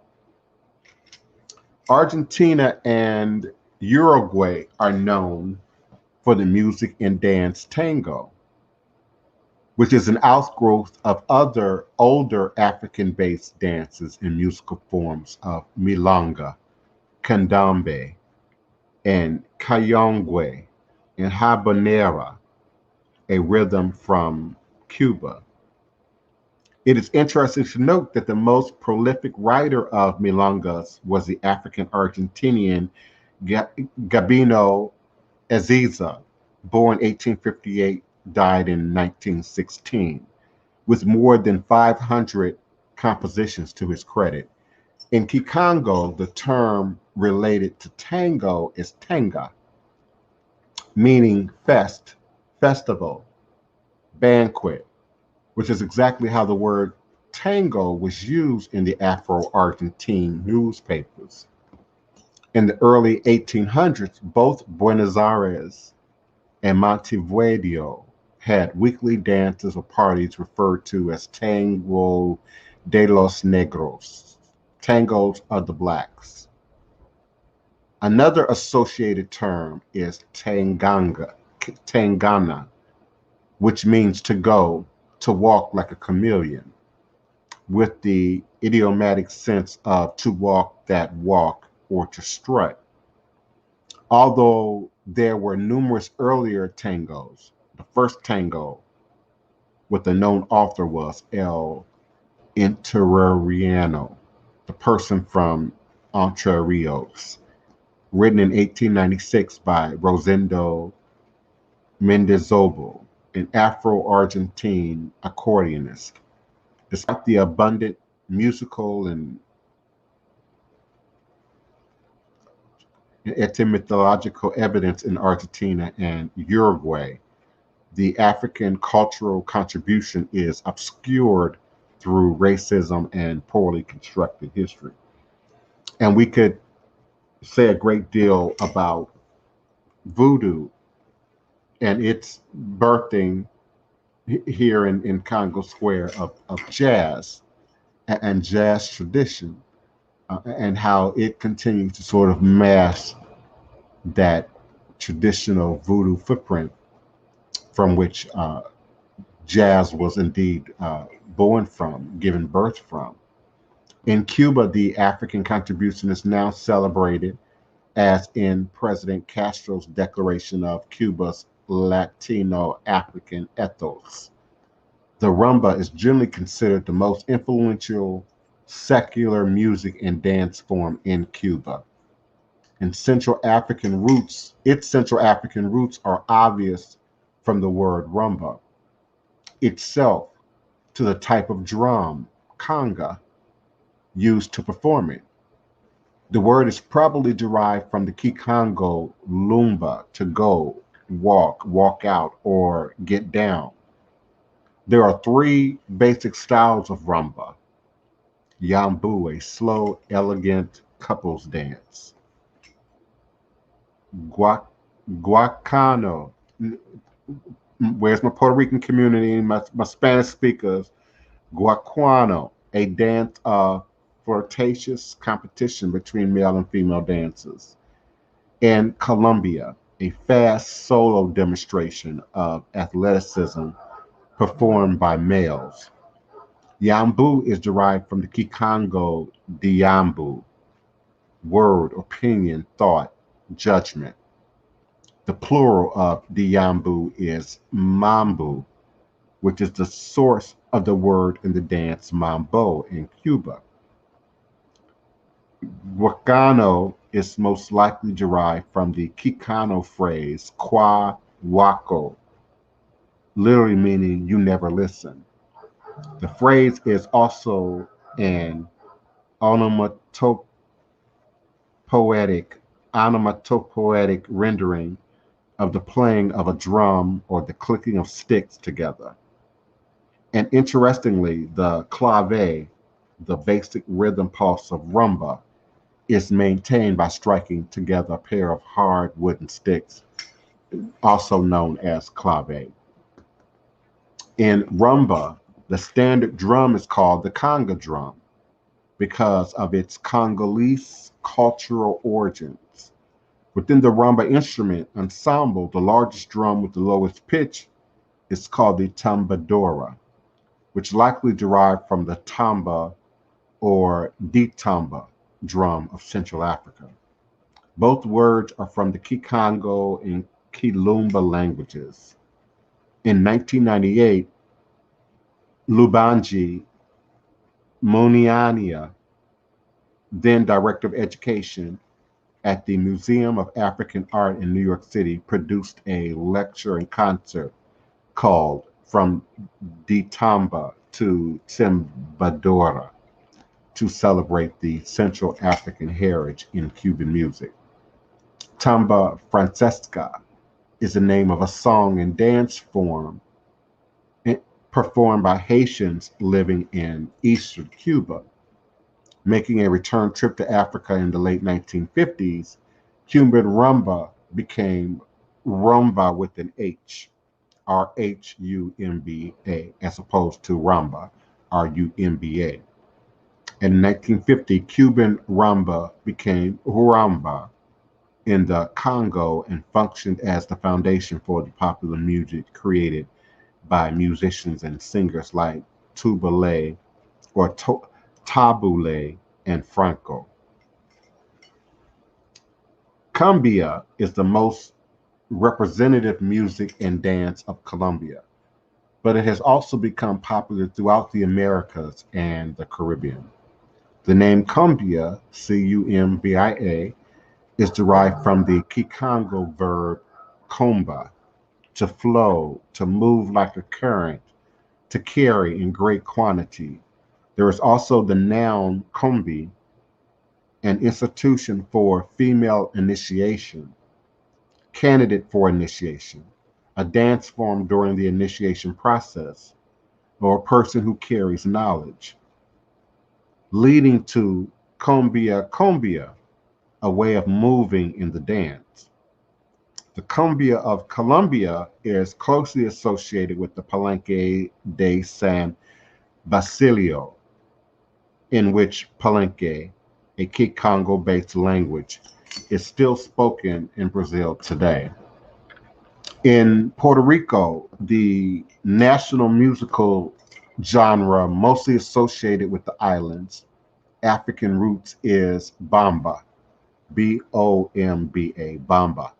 Argentina and Uruguay are known for the music and dance tango, which is an outgrowth of other older African-based dances and musical forms of milonga, candombe, and cayongue, and habanera, a rhythm from Cuba. It is interesting to note that the most prolific writer of milongas was the African Argentinian Gabino Aziza, born 1858, died in 1916, with more than 500 compositions to his credit. In Kikongo, the term related to tango is tanga, meaning festival, banquet, which is exactly how the word tango was used in the Afro-Argentine newspapers. In the early 1800s, both Buenos Aires and Montevideo had weekly dances or parties referred to as Tango de los Negros, tangos of the blacks. Another associated term is tangana, which means to go, to walk like a chameleon, with the idiomatic sense of to walk that walk or to strut. Although there were numerous earlier tangos, the first tango with a known author was El Interioriano, the person from Entre Rios, written in 1896 by Rosendo Mendizábal, an Afro-Argentine accordionist. Despite the abundant musical and etymological evidence in Argentina and Uruguay, the African cultural contribution is obscured through racism and poorly constructed history. And we could say a great deal about voodoo and its birthing here in Congo Square of jazz and jazz tradition, and how it continues to sort of mask that traditional voodoo footprint from which jazz was indeed born from, given birth from. In Cuba, the African contribution is now celebrated as in President Castro's declaration of Cuba's Latino African ethos. The rumba is generally considered the most influential secular music and dance form in Cuba. And its Central African roots are obvious from the word rumba itself to the type of drum, conga, used to perform it. The word is probably derived from the Kikongo lumba, to go, walk out, or get down. There are three basic styles of rumba. Yambu, a slow, elegant couples dance. Guacano, where's my Puerto Rican community, my Spanish speakers? Guacuano, a dance of flirtatious competition between male and female dancers. And Colombia, a fast solo demonstration of athleticism performed by males. Yambu is derived from the Kikongo Diambu, word, opinion, thought, judgment. The plural of Diambu is Mambu, which is the source of the word in the dance mambo in Cuba. Guacano is most likely derived from the Kikano phrase qua wako, literally meaning you never listen. The phrase is also an onomatopoetic onomatopoetic rendering of the playing of a drum or the clicking of sticks together. And interestingly, the clave, the basic rhythm pulse of rumba, is maintained by striking together a pair of hard wooden sticks, also known as clave. In rumba, the standard drum is called the conga drum because of its Congolese cultural origins. Within the rumba instrument ensemble, the largest drum with the lowest pitch is called the tambadora, which likely derived from the tamba or ditamba drum of Central Africa. Both words are from the Kikongo and Kilumba languages. In 1998, Lubanji Muniania, then Director of Education at the Museum of African Art in New York City, produced a lecture and concert called From Ditamba to Timbadora, to celebrate the Central African heritage in Cuban music. Tamba Francesca is the name of a song and dance form performed by Haitians living in eastern Cuba. Making a return trip to Africa in the late 1950s, Cuban rumba became rumba with an H, Rumba, as opposed to rumba, Rumba. In 1950, Cuban rumba became rumba in the Congo and functioned as the foundation for the popular music created by musicians and singers like Tubale or Tabule and Franco. Cumbia is the most representative music and dance of Colombia, but it has also become popular throughout the Americas and the Caribbean. The name cumbia, Cumbia, is derived from the Kikongo verb comba, to flow, to move like a current, to carry in great quantity. There is also the noun combi, an institution for female initiation, candidate for initiation, a dance form during the initiation process, or a person who carries knowledge, leading to combia, a way of moving in the dance. The cumbia of Colombia is closely associated with the Palenque de San Basilio, in which Palenque, a Kikongo-based language, is still spoken in Brazil today. In Puerto Rico, the national musical genre mostly associated with the island's African roots is bomba, Bomba, bomba.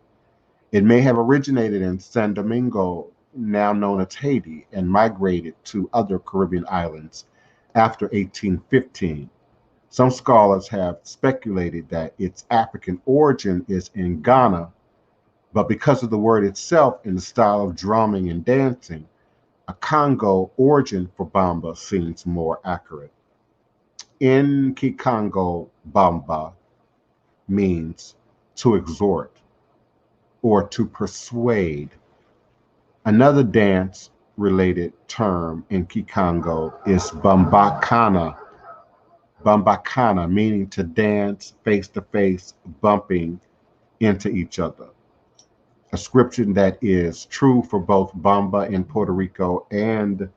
It may have originated in San Domingo, now known as Haiti, and migrated to other Caribbean islands after 1815. Some scholars have speculated that its African origin is in Ghana, but because of the word itself and the style of drumming and dancing, a Congo origin for bomba seems more accurate. In Kikongo, bomba means to exhort or to persuade. Another dance related term in Kikongo is bambakana, meaning to dance face to face, bumping into each other. A description that is true for both bamba in Puerto Rico and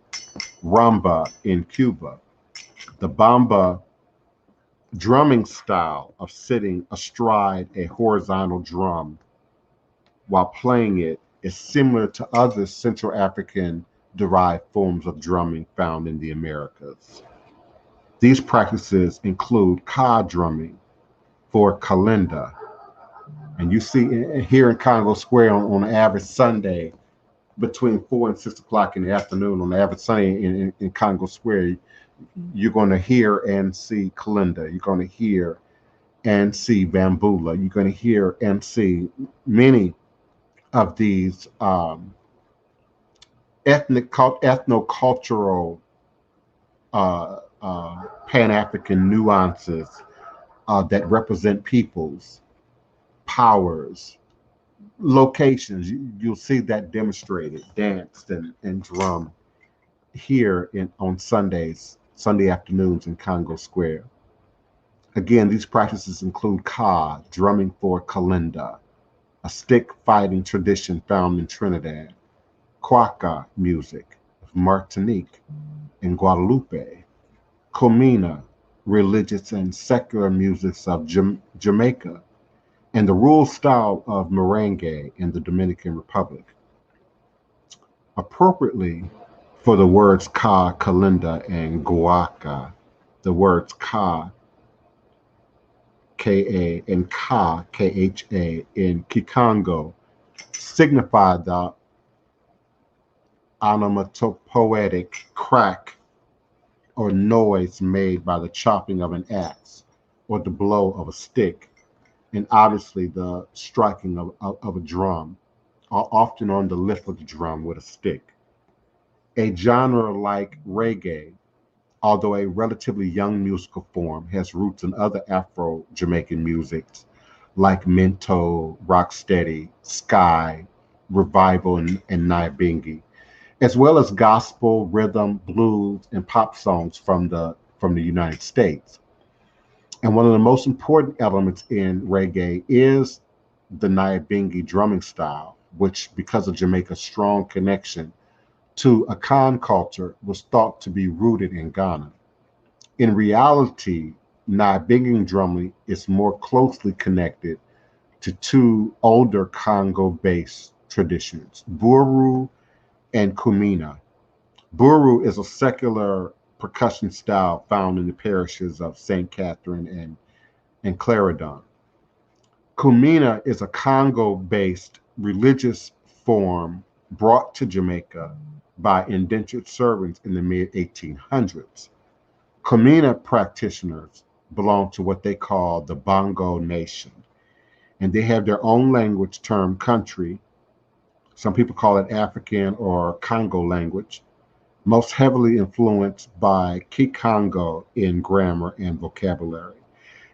rumba in Cuba. The bamba drumming style of sitting astride a horizontal drum while playing it is similar to other Central African derived forms of drumming found in the Americas. These practices include ka drumming for kalinda, and you see here in Congo Square on an average Sunday between 4 and 6 o'clock in the afternoon, on the average Sunday in Congo Square, you're going to hear and see kalinda. You're going to hear and see bambula. You're going to hear and see many of these ethnocultural Pan-African nuances that represent peoples, powers, locations. You'll see that demonstrated, danced and drummed here on Sunday afternoons in Congo Square. Again, these practices include ka, drumming for kalinda, a stick fighting tradition found in Trinidad, kwaka music of Martinique and Guadeloupe, comina, religious and secular musics of Jamaica, and the rural style of merengue in the Dominican Republic. Appropriately for the words ka, kalinda, and guaca, the words ka, Ka, and ka, Kha, in Kikongo signify the onomatopoetic crack or noise made by the chopping of an axe or the blow of a stick, and obviously the striking of a drum, often on the lip of the drum with a stick. A genre like reggae although a relatively young musical form, has roots in other Afro-Jamaican musics like mento, rocksteady, sky, revival, and nyabingi, as well as gospel, rhythm, blues, and pop songs from the United States. And one of the most important elements in reggae is the nyabingi drumming style, which, because of Jamaica's strong connection to Akan culture, was thought to be rooted in Ghana. In reality, nyabingi drumming is more closely connected to two older Congo-based traditions, Buru and Kumina. Buru is a secular percussion style found in the parishes of St. Catherine and Clarendon. Kumina is a Congo-based religious form brought to Jamaica by indentured servants in the mid-1800s. Kumina practitioners belong to what they call the Bongo Nation, and they have their own language termed country. Some people call it African or Congo language, most heavily influenced by Kikongo in grammar and vocabulary.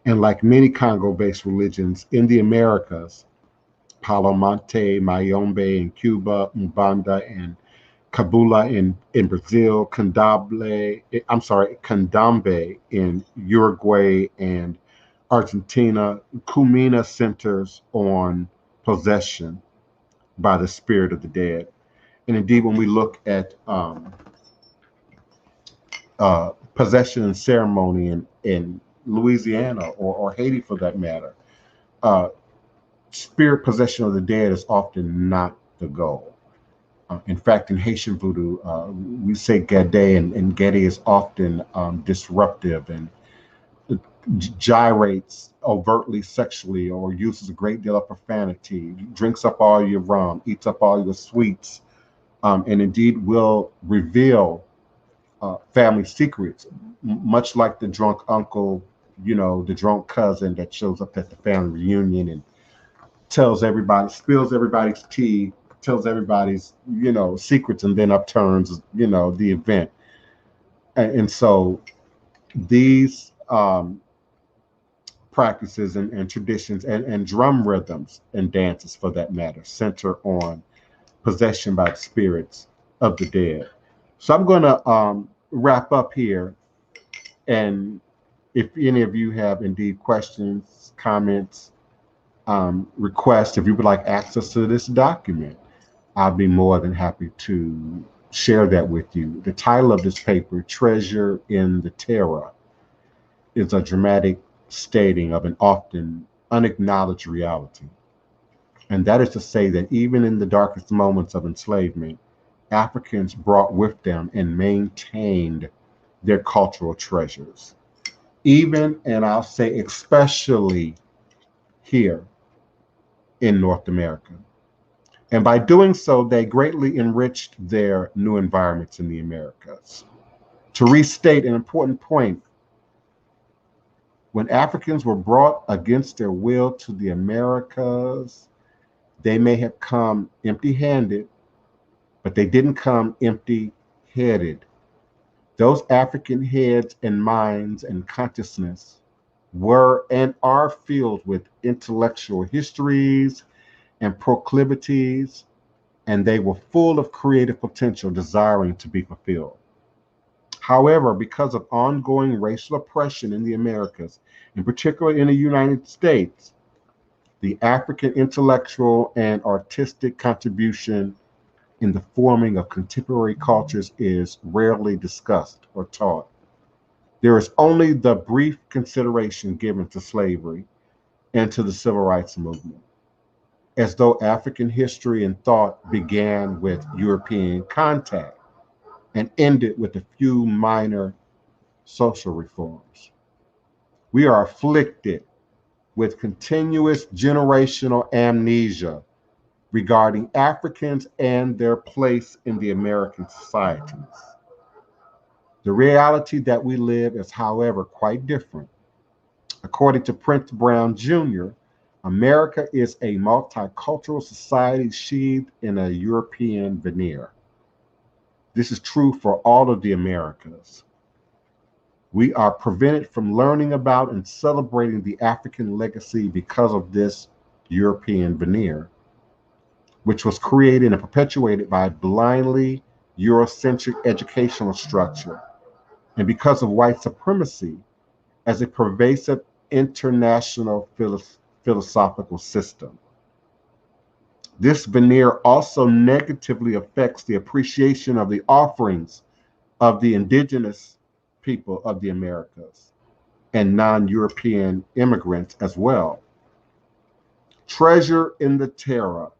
And like many Congo-based religions in the Americas, Palomonte, Mayombe in Cuba, Mbanda and Kabula in Brazil, Candombe in Uruguay and Argentina, Kumina centers on possession by the spirit of the dead. And indeed, when we look at possession and ceremony in Louisiana or Haiti for that matter, uh, spirit possession of the dead is often not the goal. In fact, in Haitian voodoo, we say Gade, and Gade is often disruptive and gyrates overtly sexually or uses a great deal of profanity, drinks up all your rum, eats up all your sweets, and indeed will reveal family secrets, much like the drunk uncle, the drunk cousin that shows up at the family reunion and tells everybody, spills everybody's tea, tells everybody's, secrets, and then upturns, the event. And so these practices and traditions and drum rhythms and dances, for that matter, center on possession by the spirits of the dead. So I'm going to wrap up here. And if any of you have indeed questions, comments, requests, if you would like access to this document, I'll be more than happy to share that with you. The title of this paper, Treasure in the Terror, is a dramatic stating of an often unacknowledged reality. And that is to say that even in the darkest moments of enslavement, Africans brought with them and maintained their cultural treasures. Even, and I'll say especially here in North America. And by doing so, they greatly enriched their new environments in the Americas. To restate an important point, when Africans were brought against their will to the Americas, they may have come empty handed, but they didn't come empty headed. Those African heads and minds and consciousness were and are filled with intellectual histories and proclivities, and they were full of creative potential desiring to be fulfilled. However, because of ongoing racial oppression in the Americas, in particular in the United States, the African intellectual and artistic contribution in the forming of contemporary cultures is rarely discussed or taught. There is only the brief consideration given to slavery and to the civil rights movement, as though African history and thought began with European contact and ended with a few minor social reforms. We are afflicted with continuous generational amnesia regarding Africans and their place in the American societies. The reality that we live is, however, quite different. According to Prince Brown Jr., America is a multicultural society sheathed in a European veneer. This is true for all of the Americas. We are prevented from learning about and celebrating the African legacy because of this European veneer, which was created and perpetuated by a blindly Eurocentric educational structure, and because of white supremacy as a pervasive international philosophical system. This veneer also negatively affects the appreciation of the offerings of the indigenous people of the Americas and non-European immigrants as well. Treasure in the Terra,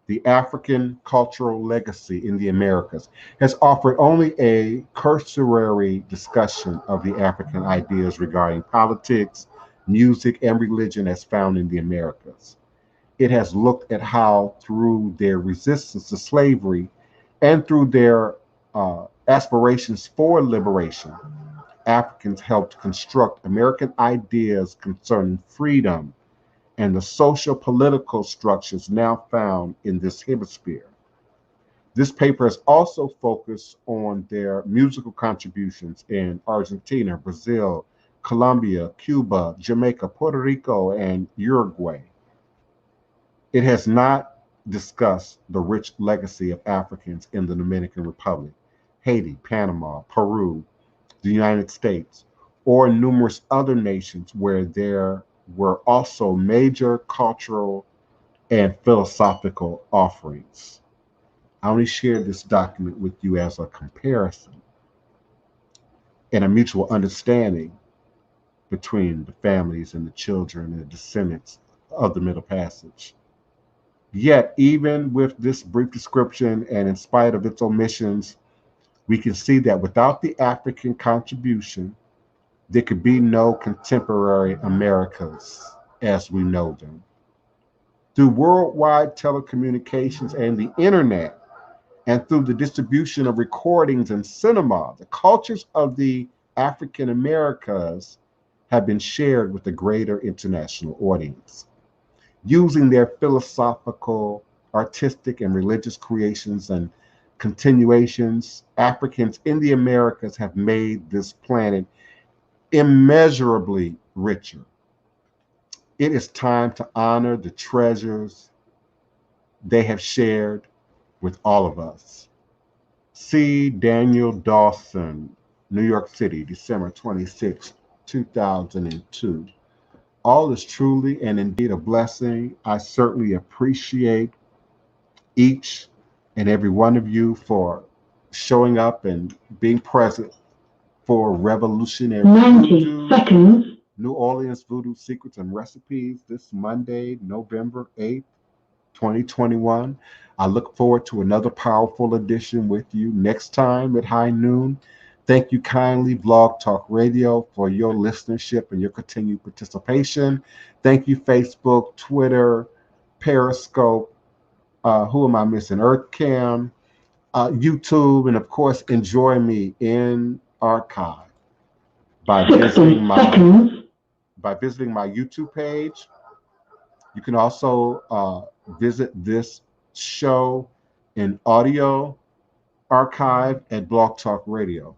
the African cultural legacy in the Americas, has offered only a cursory discussion of the African ideas regarding politics, music, and religion as found in the Americas. It has looked at how, through their resistance to slavery and through their aspirations for liberation, Africans helped construct American ideas concerning freedom and the social political structures now found in this hemisphere. This paper has also focused on their musical contributions in Argentina, Brazil, Colombia, Cuba, Jamaica, Puerto Rico, and Uruguay. It has not discussed the rich legacy of Africans in the Dominican Republic, Haiti, Panama, Peru, the United States, or numerous other nations where there were also major cultural and philosophical offerings. I only shared this document with you as a comparison and a mutual understanding between the families and the children and the descendants of the Middle Passage. Yet, even with this brief description and in spite of its omissions, we can see that without the African contribution, there could be no contemporary Americas as we know them. Through worldwide telecommunications and the internet, and through the distribution of recordings and cinema, the cultures of the African Americas have been shared with a greater international audience. Using their philosophical, artistic, and religious creations and continuations, Africans in the Americas have made this planet immeasurably richer. It is time to honor the treasures they have shared with all of us. C. Daniel Dawson, New York City, December 26, 2002. All is truly and indeed a blessing. I certainly appreciate each and every one of you for showing up and being present for Revolutionary 90 Voodoo, seconds. New Orleans Voodoo Secrets and Recipes this Monday, November 8th, 2021. I look forward to another powerful edition with you next time at high noon. Thank you kindly, Blog Talk Radio, for your listenership and your continued participation. Thank you, Facebook, Twitter, Periscope, who am I missing? EarthCam, YouTube, and of course, enjoy me in archive by 60 visiting seconds. my YouTube page. You can also visit this show in audio archive at Blog Talk Radio.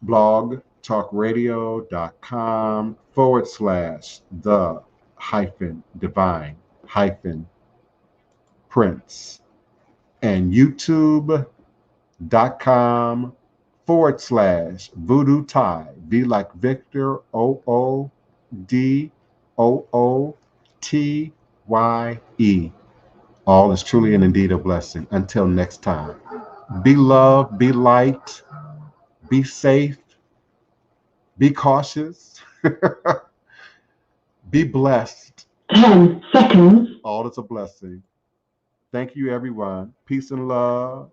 blogtalkradio.com/the-divine-prince and youtube.com/voodoo tie. V like Victor, OODOOTYE. All is truly and indeed a blessing. Until next time, be love, be light, be safe, be cautious, be blessed. 10 seconds. All is a blessing. Thank you, everyone. Peace and love.